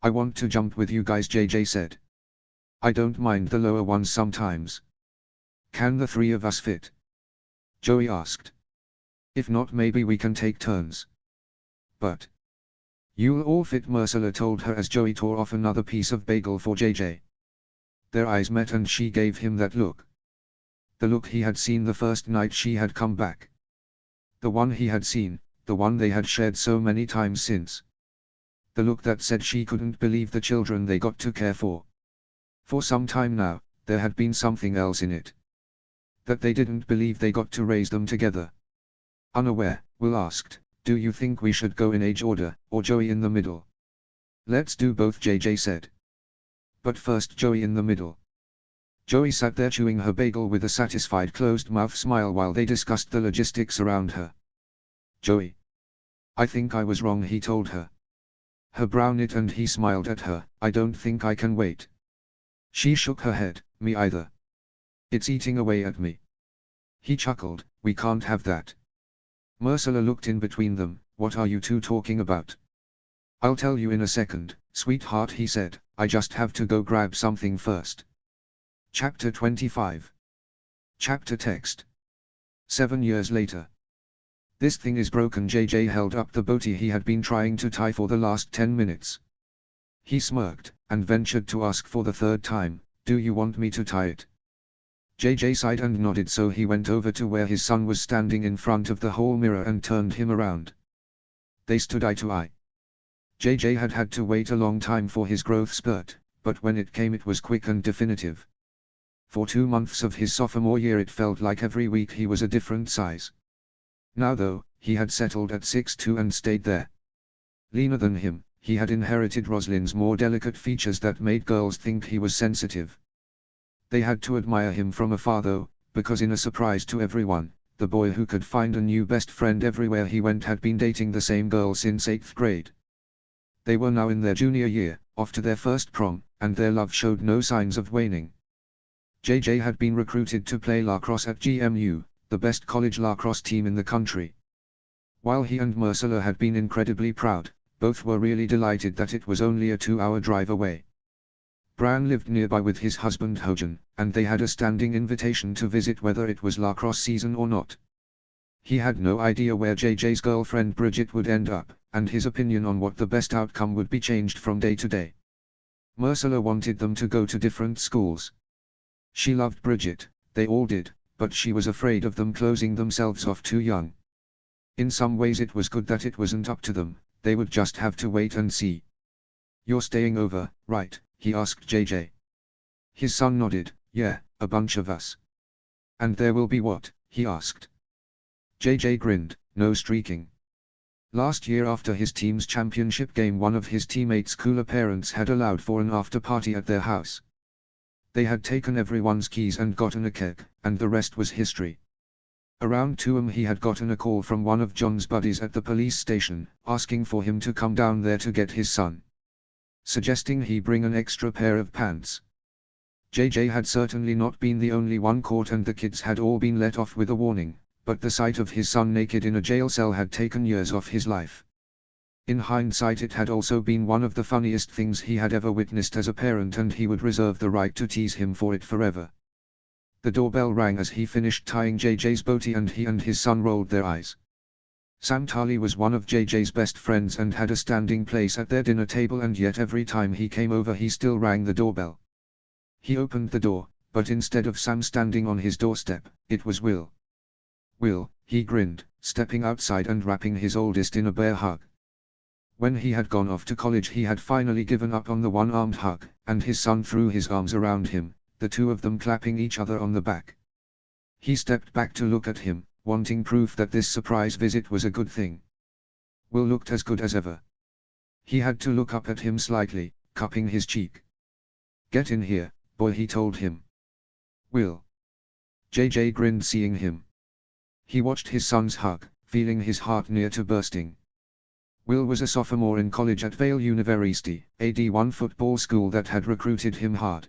I want to jump with you guys, JJ said. I don't mind the lower ones sometimes. Can the 3 of us fit? Joey asked. If not, maybe we can take turns. But you'll all fit, Mercela told her as Joey tore off another piece of bagel for JJ. Their eyes met and she gave him that look. The look he had seen the first night she had come back. The one he had seen, the one they had shared so many times since. The look that said she couldn't believe the children they got to care for. For some time now, there had been something else in it. That they didn't believe they got to raise them together. Unaware, Will asked, do you think we should go in age order, or Joey in the middle? Let's do both, JJ said. But first Joey in the middle. Joey sat there chewing her bagel with a satisfied closed-mouth smile while they discussed the logistics around her. Joey. I think I was wrong, he told her. Her brow knit and he smiled at her. I don't think I can wait. She shook her head. Me either. It's eating away at me. He chuckled. We can't have that. Ursula looked in between them. What are you two talking about? I'll tell you in a second, sweetheart, he said. I just have to go grab something first. Chapter 25. Chapter text. 7 years later. This thing is broken. JJ held up the boatie he had been trying to tie for the last 10 minutes. He smirked, and ventured to ask for the third time, do you want me to tie it? JJ sighed and nodded, so he went over to where his son was standing in front of the hall mirror and turned him around. They stood eye to eye. JJ had had to wait a long time for his growth spurt, but when it came it was quick and definitive. For 2 months of his sophomore year it felt like every week he was a different size. Now though, he had settled at 6'2" and stayed there. Leaner than him, he had inherited Rosalind's more delicate features that made girls think he was sensitive. They had to admire him from afar though, because in a surprise to everyone, the boy who could find a new best friend everywhere he went had been dating the same girl since 8th grade. They were now in their junior year, off to their first prom, and their love showed no signs of waning. JJ had been recruited to play lacrosse at GMU, the best college lacrosse team in the country. While he and Ursula had been incredibly proud, both were really delighted that it was only a 2-hour drive away. Bran lived nearby with his husband Hojan, and they had a standing invitation to visit whether it was lacrosse season or not. He had no idea where JJ's girlfriend Bridget would end up, and his opinion on what the best outcome would be changed from day to day. Ursula wanted them to go to different schools. She loved Bridget, they all did, but she was afraid of them closing themselves off too young. In some ways it was good that it wasn't up to them, they would just have to wait and see. You're staying over, right? He asked JJ. His son nodded. Yeah, a bunch of us. And there will be what? He asked. JJ grinned. No streaking. Last year after his team's championship game, one of his teammates' cooler parents had allowed for an after party at their house. They had taken everyone's keys and gotten a keg, and the rest was history. Around 2 AM he had gotten a call from one of John's buddies at the police station, asking for him to come down there to get his son. Suggesting he bring an extra pair of pants. JJ had certainly not been the only one caught, and the kids had all been let off with a warning, but the sight of his son naked in a jail cell had taken years off his life. In hindsight it had also been one of the funniest things he had ever witnessed as a parent, and he would reserve the right to tease him for it forever. The doorbell rang as he finished tying JJ's boatie, and he and his son rolled their eyes. Sam Tarley was one of JJ's best friends and had a standing place at their dinner table, and yet every time he came over he still rang the doorbell. He opened the door, but instead of Sam standing on his doorstep, it was Will. Will, he grinned, stepping outside and wrapping his oldest in a bear hug. When he had gone off to college he had finally given up on the one-armed hug, and his son threw his arms around him, the two of them clapping each other on the back. He stepped back to look at him, wanting proof that this surprise visit was a good thing. Will looked as good as ever. He had to look up at him slightly, cupping his cheek. Get in here, boy, he told him. Will. JJ grinned seeing him. He watched his son's hug, feeling his heart near to bursting. Will was a sophomore in college at Vale University, a D1 football school that had recruited him hard.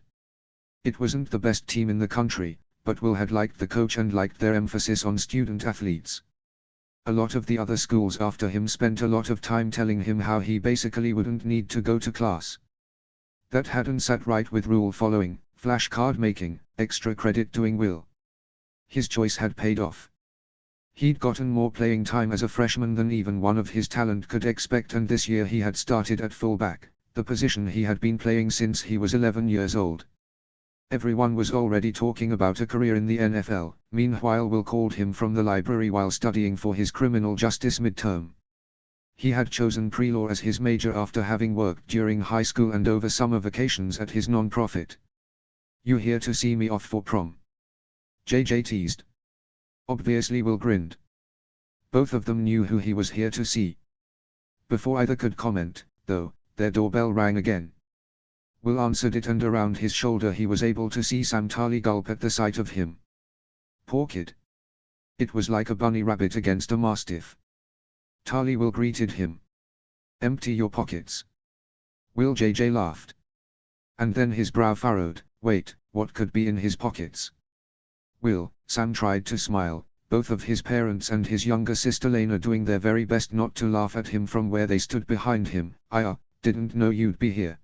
It wasn't the best team in the country, but Will had liked the coach and liked their emphasis on student athletes. A lot of the other schools after him spent a lot of time telling him how he basically wouldn't need to go to class. That hadn't sat right with rule following, flashcard making, extra credit doing Will. His choice had paid off. He'd gotten more playing time as a freshman than even one of his talent could expect, and this year he had started at fullback, the position he had been playing since he was 11 years old. Everyone was already talking about a career in the NFL, meanwhile Will called him from the library while studying for his criminal justice midterm. He had chosen pre-law as his major after having worked during high school and over summer vacations at his non-profit. You here to see me off for prom? JJ teased. Obviously Will grinned. Both of them knew who he was here to see. Before either could comment, though, their doorbell rang again. Will answered it, and around his shoulder he was able to see Sam Tarly gulp at the sight of him. Poor kid. It was like a bunny rabbit against a mastiff. Tarly Will greeted him. Empty your pockets. Will JJ laughed. And then his brow furrowed. Wait, what could be in his pockets? Will, Sam tried to smile, both of his parents and his younger sister Lena doing their very best not to laugh at him from where they stood behind him. I didn't know you'd be here.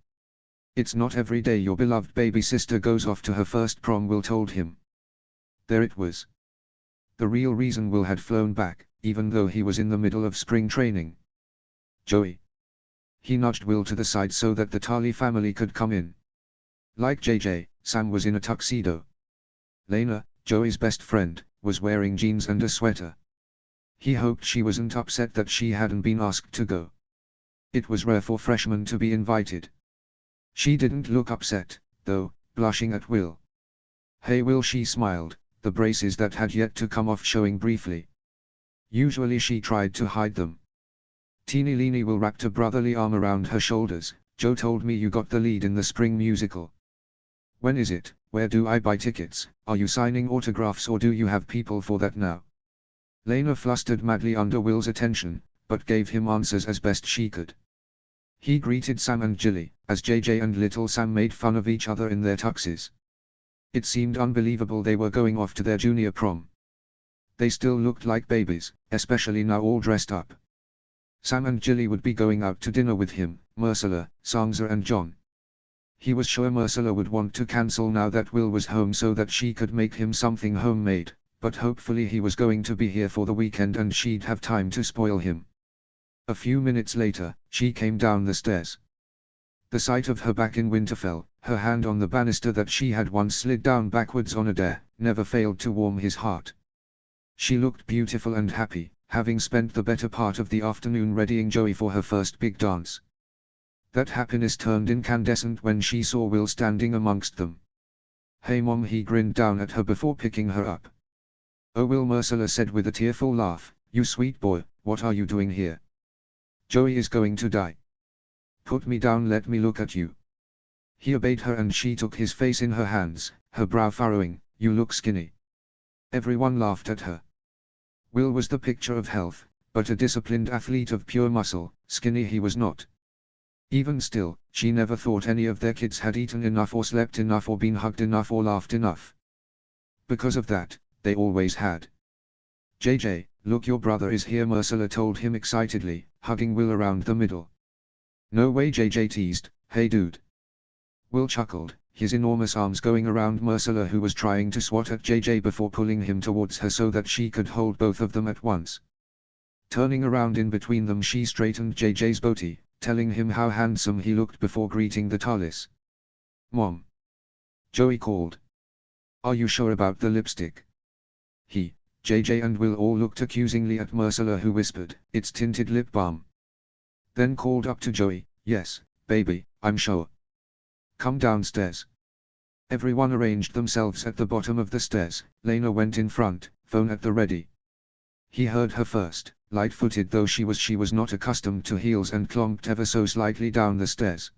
It's not every day your beloved baby sister goes off to her first prom, Will told him. There it was. The real reason Will had flown back, even though he was in the middle of spring training. Joey. He nudged Will to the side so that the Tarly family could come in. Like JJ, Sam was in a tuxedo. Lena, Joey's best friend, was wearing jeans and a sweater. He hoped she wasn't upset that she hadn't been asked to go. It was rare for freshmen to be invited. She didn't look upset, though, blushing at Will. Hey Will, she smiled, the braces that had yet to come off showing briefly. Usually she tried to hide them. Teeny Leeny Will wrapped a brotherly arm around her shoulders. Joe told me you got the lead in the spring musical. When is it? Where do I buy tickets? Are you signing autographs or do you have people for that now? Lena flustered madly under Will's attention, but gave him answers as best she could. He greeted Sam and Jilly, as JJ and little Sam made fun of each other in their tuxes. It seemed unbelievable they were going off to their junior prom. They still looked like babies, especially now all dressed up. Sam and Jilly would be going out to dinner with him, Ursula, Sangza and John. He was sure Ursula would want to cancel now that Will was home so that she could make him something homemade, but hopefully he was going to be here for the weekend and she'd have time to spoil him. A few minutes later, she came down the stairs. The sight of her back in Winterfell, her hand on the banister that she had once slid down backwards on a dare, never failed to warm his heart. She looked beautiful and happy, having spent the better part of the afternoon readying Joey for her first big dance. That happiness turned incandescent when she saw Will standing amongst them. Hey Mom, he grinned down at her before picking her up. Oh Will, Ursula said with a tearful laugh, you sweet boy, what are you doing here? Joey is going to die. Put me down, let me look at you. He obeyed her and she took his face in her hands, her brow furrowing. You look skinny. Everyone laughed at her. Will was the picture of health, but a disciplined athlete of pure muscle. Skinny he was not. Even still, she never thought any of their kids had eaten enough or slept enough or been hugged enough or laughed enough. Because of that, they always had. JJ, look, your brother is here, Ursula told him excitedly, hugging Will around the middle. No way, JJ teased, hey dude. Will chuckled, his enormous arms going around Ursula, who was trying to swat at JJ before pulling him towards her so that she could hold both of them at once. Turning around in between them, she straightened JJ's booty, telling him how handsome he looked before greeting the Tarlys. Mom. Joey called. Are you sure about the lipstick? He, JJ and Will all looked accusingly at Ursula, who whispered, it's tinted lip balm. Then called up to Joey, yes, baby, I'm sure. Come downstairs. Everyone arranged themselves at the bottom of the stairs. Lena went in front, phone at the ready. He heard her first, light-footed though she was not accustomed to heels, and clomped ever so slightly down the stairs.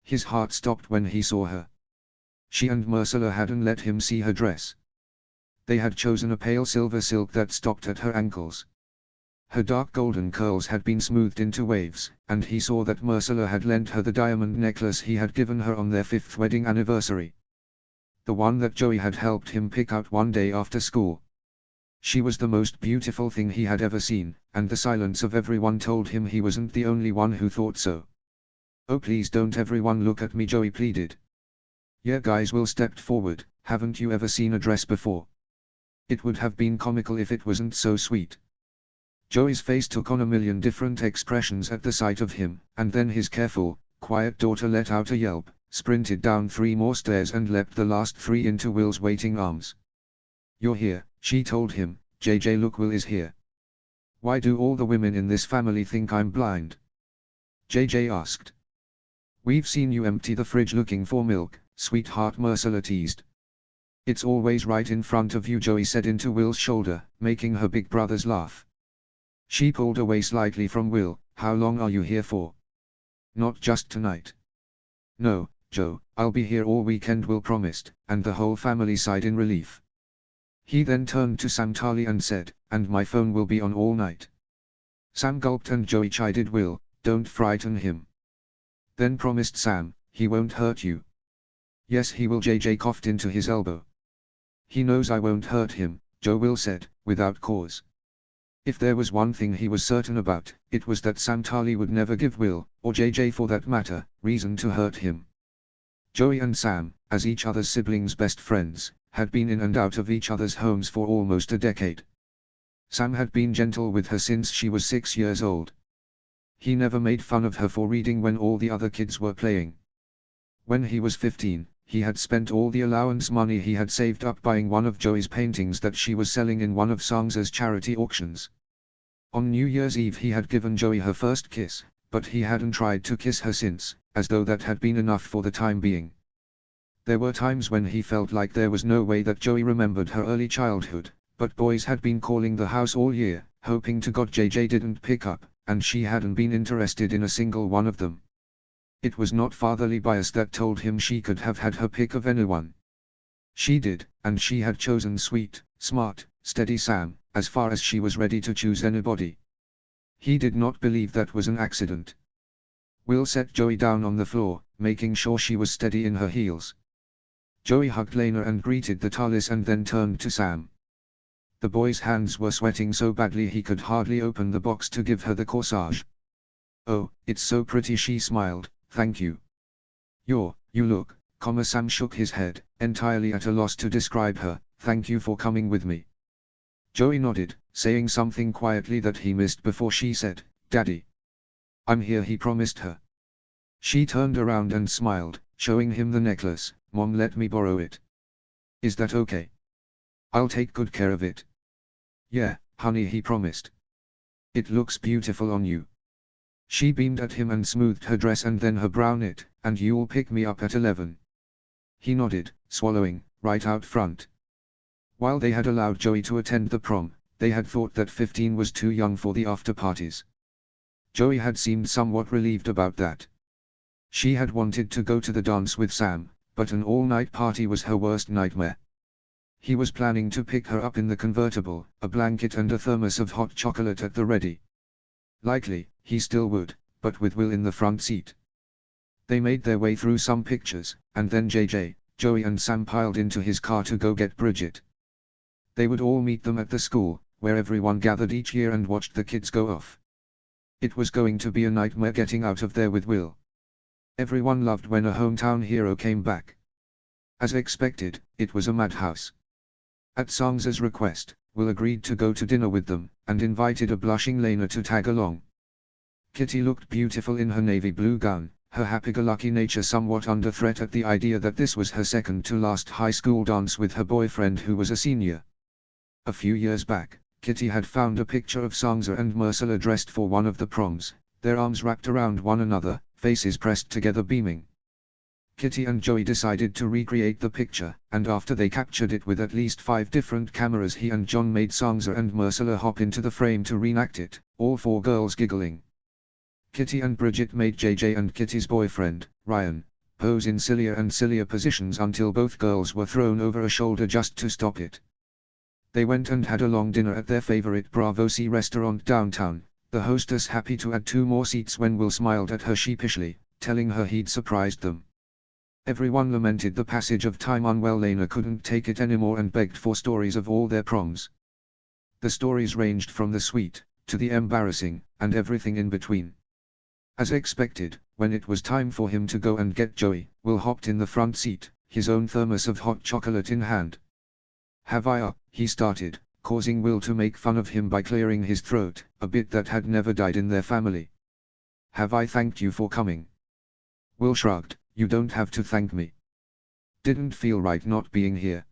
His heart stopped when he saw her. She and Ursula hadn't let him see her dress. They had chosen a pale silver silk that stopped at her ankles. Her dark golden curls had been smoothed into waves, and he saw that Ursula had lent her the diamond necklace he had given her on their 5th wedding anniversary. The one that Joey had helped him pick out one day after school. She was the most beautiful thing he had ever seen, and the silence of everyone told him he wasn't the only one who thought so. Oh please don't everyone look at me, Joey pleaded. Yeah guys, Will stepped forward, haven't you ever seen a dress before? It would have been comical if it wasn't so sweet. Joey's face took on a million different expressions at the sight of him, and then his careful, quiet daughter let out a yelp, sprinted down 3 more stairs and leapt the last 3 into Will's waiting arms. You're here, she told him. JJ, look, Will is here. Why do all the women in this family think I'm blind? JJ asked. We've seen you empty the fridge looking for milk, sweetheart, Ursula teased. It's always right in front of you, Joey said into Will's shoulder, making her big brothers laugh. She pulled away slightly from Will. How long are you here for? Not just tonight. No, Joe, I'll be here all weekend, Will promised, and the whole family sighed in relief. He then turned to Sam Tarly and said, and my phone will be on all night. Sam gulped and Joey chided Will, don't frighten him. Then promised Sam, he won't hurt you. Yes he will. JJ coughed into his elbow. He knows I won't hurt him, Joe Will said, without cause. If there was one thing he was certain about, it was that Sam Tarly would never give Will, or JJ for that matter, reason to hurt him. Joey and Sam, as each other's siblings' best friends, had been in and out of each other's homes for almost a decade. Sam had been gentle with her since she was 6 years old. He never made fun of her for reading when all the other kids were playing. When he was 15, he had spent all the allowance money he had saved up buying one of Joey's paintings that she was selling in one of Sangsa's charity auctions. On New Year's Eve he had given Joey her first kiss, but he hadn't tried to kiss her since, as though that had been enough for the time being. There were times when he felt like there was no way that Joey remembered her early childhood, but boys had been calling the house all year, hoping to God JJ didn't pick up, and she hadn't been interested in a single one of them. It was not fatherly bias that told him she could have had her pick of anyone. She did, and she had chosen sweet, smart, steady Sam, as far as she was ready to choose anybody. He did not believe that was an accident. Will set Joey down on the floor, making sure she was steady in her heels. Joey hugged Lena and greeted the Tarlys and then turned to Sam. The boy's hands were sweating so badly he could hardly open the box to give her the corsage. Oh, it's so pretty, she smiled, thank you. You look, Sam shook his head, entirely at a loss to describe her, thank you for coming with me. Joey nodded, saying something quietly that he missed before she said, Daddy. I'm here, he promised her. She turned around and smiled, showing him the necklace. Mom let me borrow it. Is that okay? I'll take good care of it. Yeah, honey, he promised. It looks beautiful on you. She beamed at him and smoothed her dress and then her brow knit, and you'll pick me up at 11. He nodded, swallowing, right out front. While they had allowed Joey to attend the prom, they had thought that 15 was too young for the after-parties. Joey had seemed somewhat relieved about that. She had wanted to go to the dance with Sam, but an all-night party was her worst nightmare. He was planning to pick her up in the convertible, a blanket and a thermos of hot chocolate at the ready. Likely, he still would, but with Will in the front seat. They made their way through some pictures, and then JJ, Joey and Sam piled into his car to go get Bridget. They would all meet them at the school, where everyone gathered each year and watched the kids go off. It was going to be a nightmare getting out of there with Will. Everyone loved when a hometown hero came back. As expected, it was a madhouse. At Sangsa's request, Will agreed to go to dinner with them, and invited a blushing Lena to tag along. Kitty looked beautiful in her navy blue gown, her happy-go-lucky nature somewhat under threat at the idea that this was her second-to-last high school dance with her boyfriend who was a senior. A few years back, Kitty had found a picture of Sangsa and Marcella dressed for one of the proms, their arms wrapped around one another, faces pressed together beaming. Kitty and Joey decided to recreate the picture, and after they captured it with at least 5 different cameras, he and John made Sangsa and Marcella hop into the frame to reenact it, all 4 girls giggling. Kitty and Bridget made JJ and Kitty's boyfriend, Ryan, pose in sillier and sillier positions until both girls were thrown over a shoulder just to stop it. They went and had a long dinner at their favorite Bravo Sea restaurant downtown, the hostess happy to add 2 more seats when Will smiled at her sheepishly, telling her he'd surprised them. Everyone lamented the passage of time. Unwell Lena couldn't take it anymore and begged for stories of all their proms. The stories ranged from the sweet, to the embarrassing, and everything in between. As expected, when it was time for him to go and get Joey, Will hopped in the front seat, his own thermos of hot chocolate in hand. Have I, he started, causing Will to make fun of him by clearing his throat, a bit that had never died in their family. Have I thanked you for coming? Will shrugged, you don't have to thank me. Didn't feel right not being here.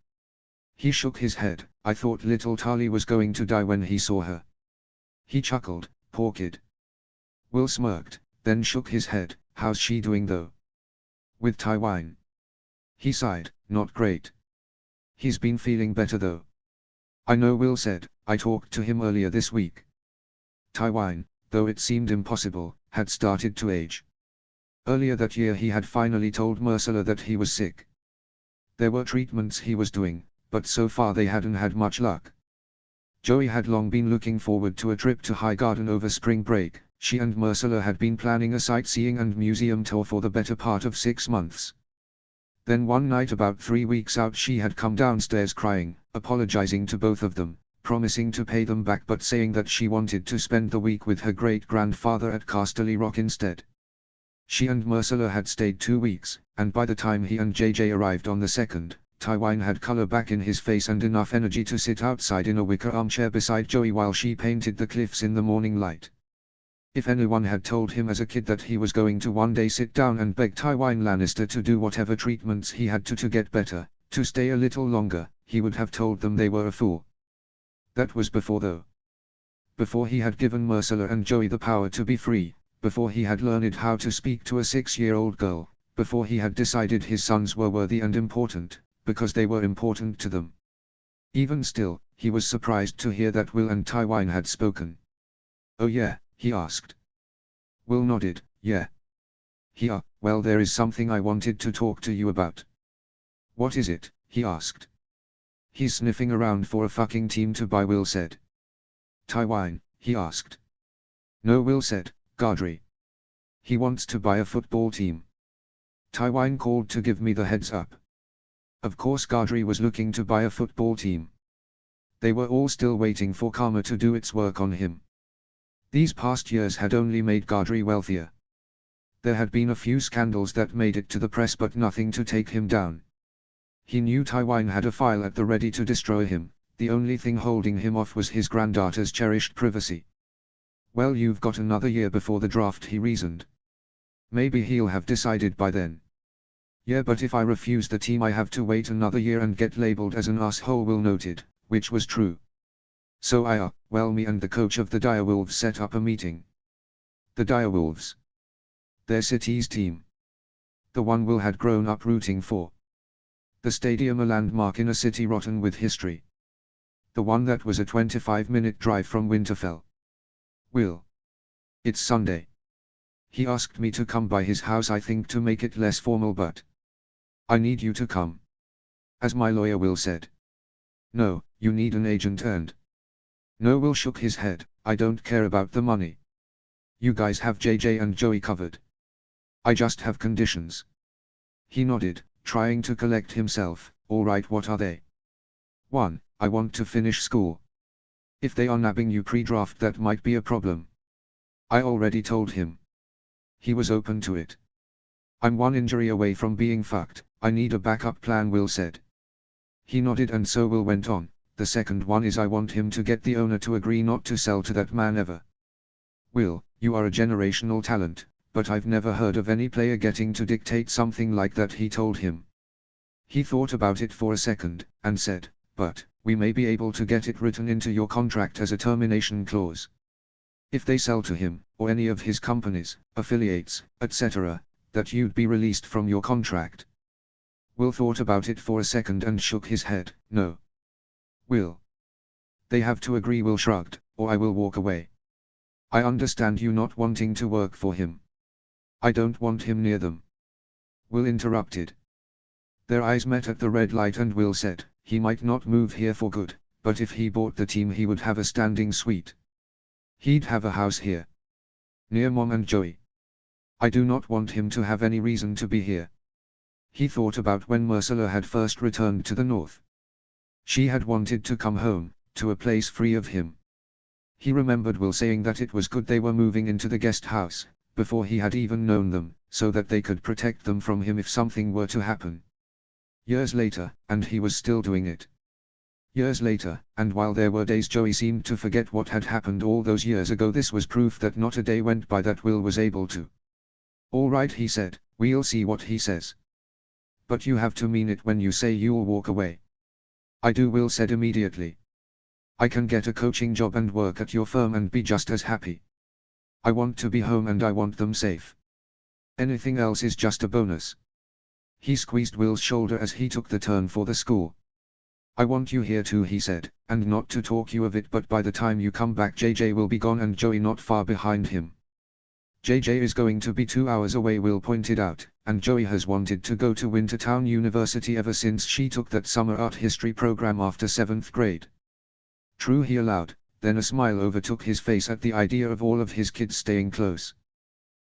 He shook his head, I thought little Tarly was going to die when he saw her. He chuckled, poor kid. Will smirked, then shook his head, how's she doing though? With Taiwan. He sighed, not great. He's been feeling better though. I know, Will said, I talked to him earlier this week. Taiwan, though it seemed impossible, had started to age. Earlier that year he had finally told Marcella that he was sick. There were treatments he was doing, but so far they hadn't had much luck. Joey had long been looking forward to a trip to Highgarden over spring break. She and Marcella had been planning a sightseeing and museum tour for the better part of 6 months. Then one night about 3 weeks out she had come downstairs crying, apologizing to both of them, promising to pay them back but saying that she wanted to spend the week with her great-grandfather at Casterly Rock instead. She and Marcella had stayed 2 weeks, and by the time he and JJ arrived on the second, Tywine had color back in his face and enough energy to sit outside in a wicker armchair beside Joey while she painted the cliffs in the morning light. If anyone had told him as a kid that he was going to one day sit down and beg Tywine Lannister to do whatever treatments he had to get better, to stay a little longer, he would have told them they were a fool. That was before though. Before he had given Marcella and Joey the power to be free, before he had learned how to speak to a 6-year-old girl, before he had decided his sons were worthy and important, because they were important to them. Even still, he was surprised to hear that Will and Tywine had spoken. "Oh yeah?" he asked. Will nodded, "Yeah." Well there is something I wanted to talk to you about." "What is it?" he asked. "He's sniffing around for a fucking team to buy," Will said. "Tywine?" he asked. "No," Will said, "Gendry. He wants to buy a football team." Tywine called to give me the heads up. Of course Gendry was looking to buy a football team. They were all still waiting for karma to do its work on him. These past years had only made Gendry wealthier. There had been a few scandals that made it to the press but nothing to take him down. He knew Tywine had a file at the ready to destroy him, the only thing holding him off was his granddaughter's cherished privacy. "Well, you've got another year before the draft," he reasoned. "Maybe he'll have decided by then." "Yeah, but if I refuse the team I have to wait another year and get labeled as an asshole," Will noted, which was true. "So me and the coach of the Direwolves set up a meeting." The Direwolves. Their city's team. The one Will had grown up rooting for. The stadium, a landmark in a city rotten with history. The one that was a 25-minute drive from Winterfell. "Will. It's Sunday. He asked me to come by his house, I think to make it less formal, but I need you to come. As my lawyer," Will said. "No, you need an agent and..." "No," Will shook his head, "I don't care about the money. You guys have JJ and Joey covered. I just have conditions." He nodded, trying to collect himself. "All right, what are they?" 1. I want to finish school. If they are nabbing you pre-draft, that might be a problem. I already told him. He was open to it. "I'm one injury away from being fucked, I need a backup plan," Will said. He nodded and so Will went on. "The second one is I want him to get the owner to agree not to sell to that man ever." "Will, you are a generational talent, but I've never heard of any player getting to dictate something like that," he told him. He thought about it for a second, and said, "But, we may be able to get it written into your contract as a termination clause. If they sell to him, or any of his companies, affiliates, etc., that you'd be released from your contract." Will thought about it for a second and shook his head. "No. Will. They have to agree," Will shrugged, "or I will walk away. I understand you not wanting to work for him. I don't want him near them." Will interrupted. Their eyes met at the red light and Will said, "He might not move here for good, but if he bought the team he would have a standing suite. He'd have a house here. Near Mom and Joey. I do not want him to have any reason to be here." He thought about when Marcella had first returned to the north. She had wanted to come home, to a place free of him. He remembered Will saying that it was good they were moving into the guest house, before he had even known them, so that they could protect them from him if something were to happen. Years later, and he was still doing it. Years later, and while there were days Joey seemed to forget what had happened all those years ago, this was proof that not a day went by that Will was able to. "All right," he said, "we'll see what he says. But you have to mean it when you say you'll walk away." "I do," Will said immediately. "I can get a coaching job and work at your firm and be just as happy. I want to be home and I want them safe. Anything else is just a bonus." He squeezed Will's shoulder as he took the turn for the school. "I want you here too," he said, "and not to talk you of it, but by the time you come back JJ will be gone and Joey not far behind him." JJ is going to be 2 hours away, Will pointed out, and Joey has wanted to go to Wintertown University ever since she took that summer art history program after 7th grade. True, he allowed, then a smile overtook his face at the idea of all of his kids staying close.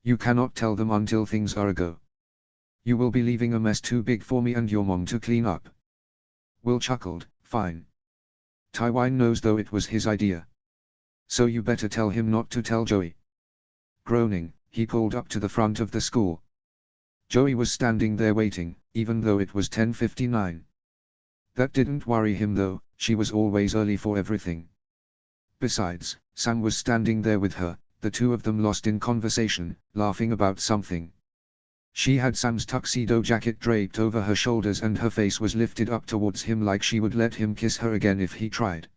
You cannot tell them until things are a go. You will be leaving a mess too big for me and your mom to clean up. Will chuckled, fine. Tywine knows though it was his idea. So you better tell him not to tell Joey. Groaning, he pulled up to the front of the school. Joey was standing there waiting, even though it was 10:59. That didn't worry him though, she was always early for everything. Besides, Sam was standing there with her, the two of them lost in conversation, laughing about something. She had Sam's tuxedo jacket draped over her shoulders and her face was lifted up towards him like she would let him kiss her again if he tried.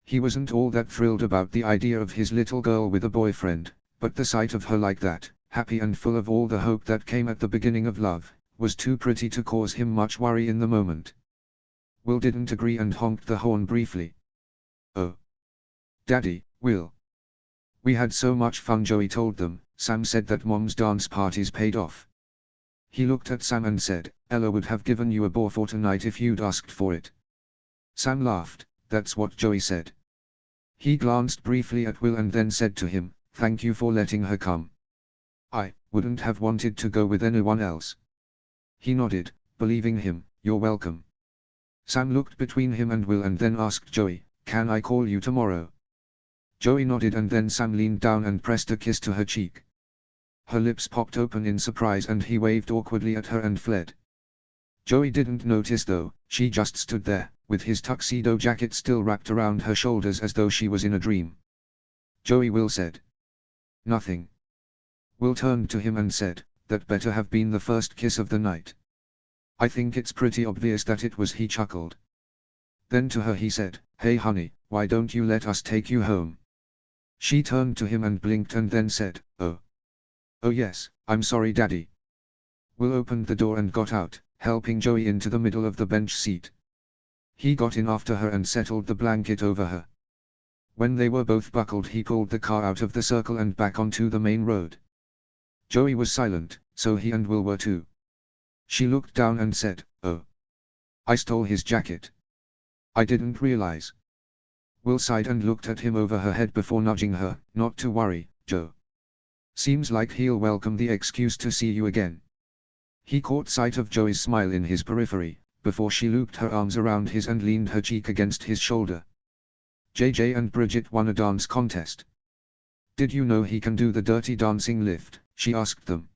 He wasn't all that thrilled about the idea of his little girl with a boyfriend, but the sight of her like that, happy and full of all the hope that came at the beginning of love, was too pretty to cause him much worry in the moment. Will didn't agree and honked the horn briefly. Oh. Daddy, Will. We had so much fun, Joey told them. Sam said that Mom's dance parties paid off. He looked at Sam and said, Ella would have given you a ball for tonight if you'd asked for it. Sam laughed, that's what Joey said. He glanced briefly at Will and then said to him, thank you for letting her come. I wouldn't have wanted to go with anyone else. He nodded, believing him, you're welcome. Sam looked between him and Will and then asked Joey, can I call you tomorrow? Joey nodded and then Sam leaned down and pressed a kiss to her cheek. Her lips popped open in surprise and he waved awkwardly at her and fled. Joey didn't notice though, she just stood there, with his tuxedo jacket still wrapped around her shoulders as though she was in a dream. Joey, Will said. Nothing. Will turned to him and said, that better have been the first kiss of the night. I think it's pretty obvious that it was, he chuckled. Then to her he said, hey honey, why don't you let us take you home? She turned to him and blinked and then said, oh. Oh yes, I'm sorry Daddy. Will opened the door and got out, helping Joey into the middle of the bench seat. He got in after her and settled the blanket over her. When they were both buckled he pulled the car out of the circle and back onto the main road. Joey was silent, so he and Will were too. She looked down and said, oh. I stole his jacket. I didn't realize. Will sighed and looked at him over her head before nudging her, not to worry, Joe. Seems like he'll welcome the excuse to see you again. He caught sight of Joey's smile in his periphery, before she looped her arms around his and leaned her cheek against his shoulder. JJ and Bridget won a dance contest. Did you know he can do the dirty dancing lift? She asked them.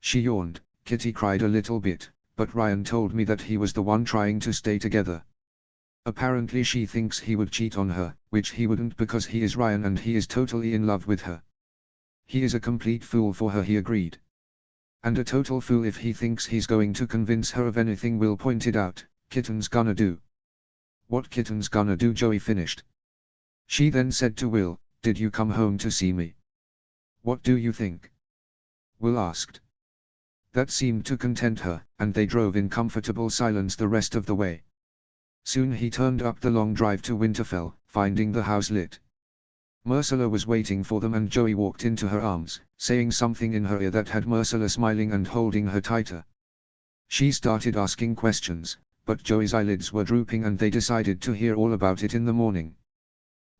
She yawned. Kitty cried a little bit, but Ryan told me that he was the one trying to stay together. Apparently she thinks he would cheat on her, which he wouldn't because he is Ryan and he is totally in love with her. He is a complete fool for her, he agreed. And a total fool if he thinks he's going to convince her of anything, Will pointed out. Kitten's gonna do. What Kitten's gonna do? Joey finished. She then said to Will, did you come home to see me? What do you think? Will asked. That seemed to content her, and they drove in comfortable silence the rest of the way. Soon he turned up the long drive to Winterfell, finding the house lit. Myrcella was waiting for them and Joey walked into her arms, saying something in her ear that had Myrcella smiling and holding her tighter. She started asking questions, but Joey's eyelids were drooping and they decided to hear all about it in the morning.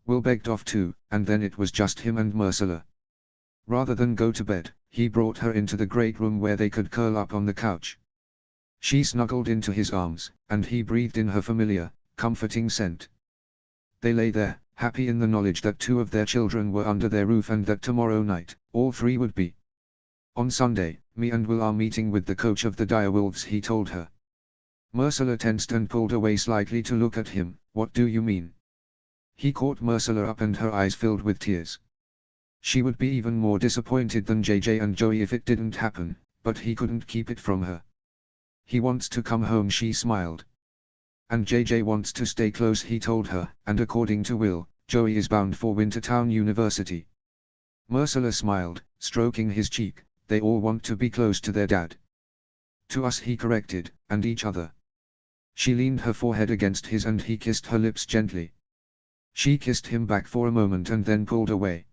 Will begged off too, and then it was just him and Myrcella. Rather than go to bed, he brought her into the great room where they could curl up on the couch. She snuggled into his arms, and he breathed in her familiar, comforting scent. They lay there, happy in the knowledge that two of their children were under their roof and that tomorrow night, all three would be. On Sunday, me and Will are meeting with the coach of the Direwolves, he told her. Myrcella tensed and pulled away slightly to look at him. What do you mean? He caught Myrcella up and her eyes filled with tears. She would be even more disappointed than JJ and Joey if it didn't happen, but he couldn't keep it from her. He wants to come home, she smiled. And JJ wants to stay close, he told her, and according to Will, Joey is bound for Wintertown University. Myrcella smiled, stroking his cheek. They all want to be close to their dad. To us, he corrected, and each other. She leaned her forehead against his and he kissed her lips gently. She kissed him back for a moment and then pulled away.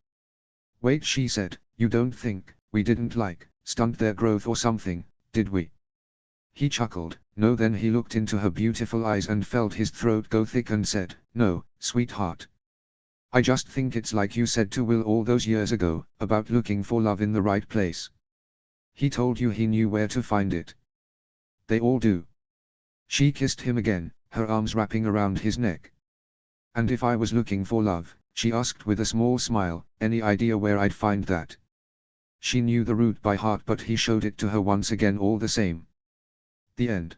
Wait, she said, You don't think we didn't stunt their growth or something, did we? He chuckled. No. Then he looked into her beautiful eyes and felt his throat go thick and said, no, sweetheart. I just think it's like you said to Will all those years ago, about looking for love in the right place. He told you he knew where to find it. They all do. She kissed him again, her arms wrapping around his neck. And if I was looking for love, she asked with a small smile, any idea where I'd find that? She knew the route by heart, but he showed it to her once again all the same. The end.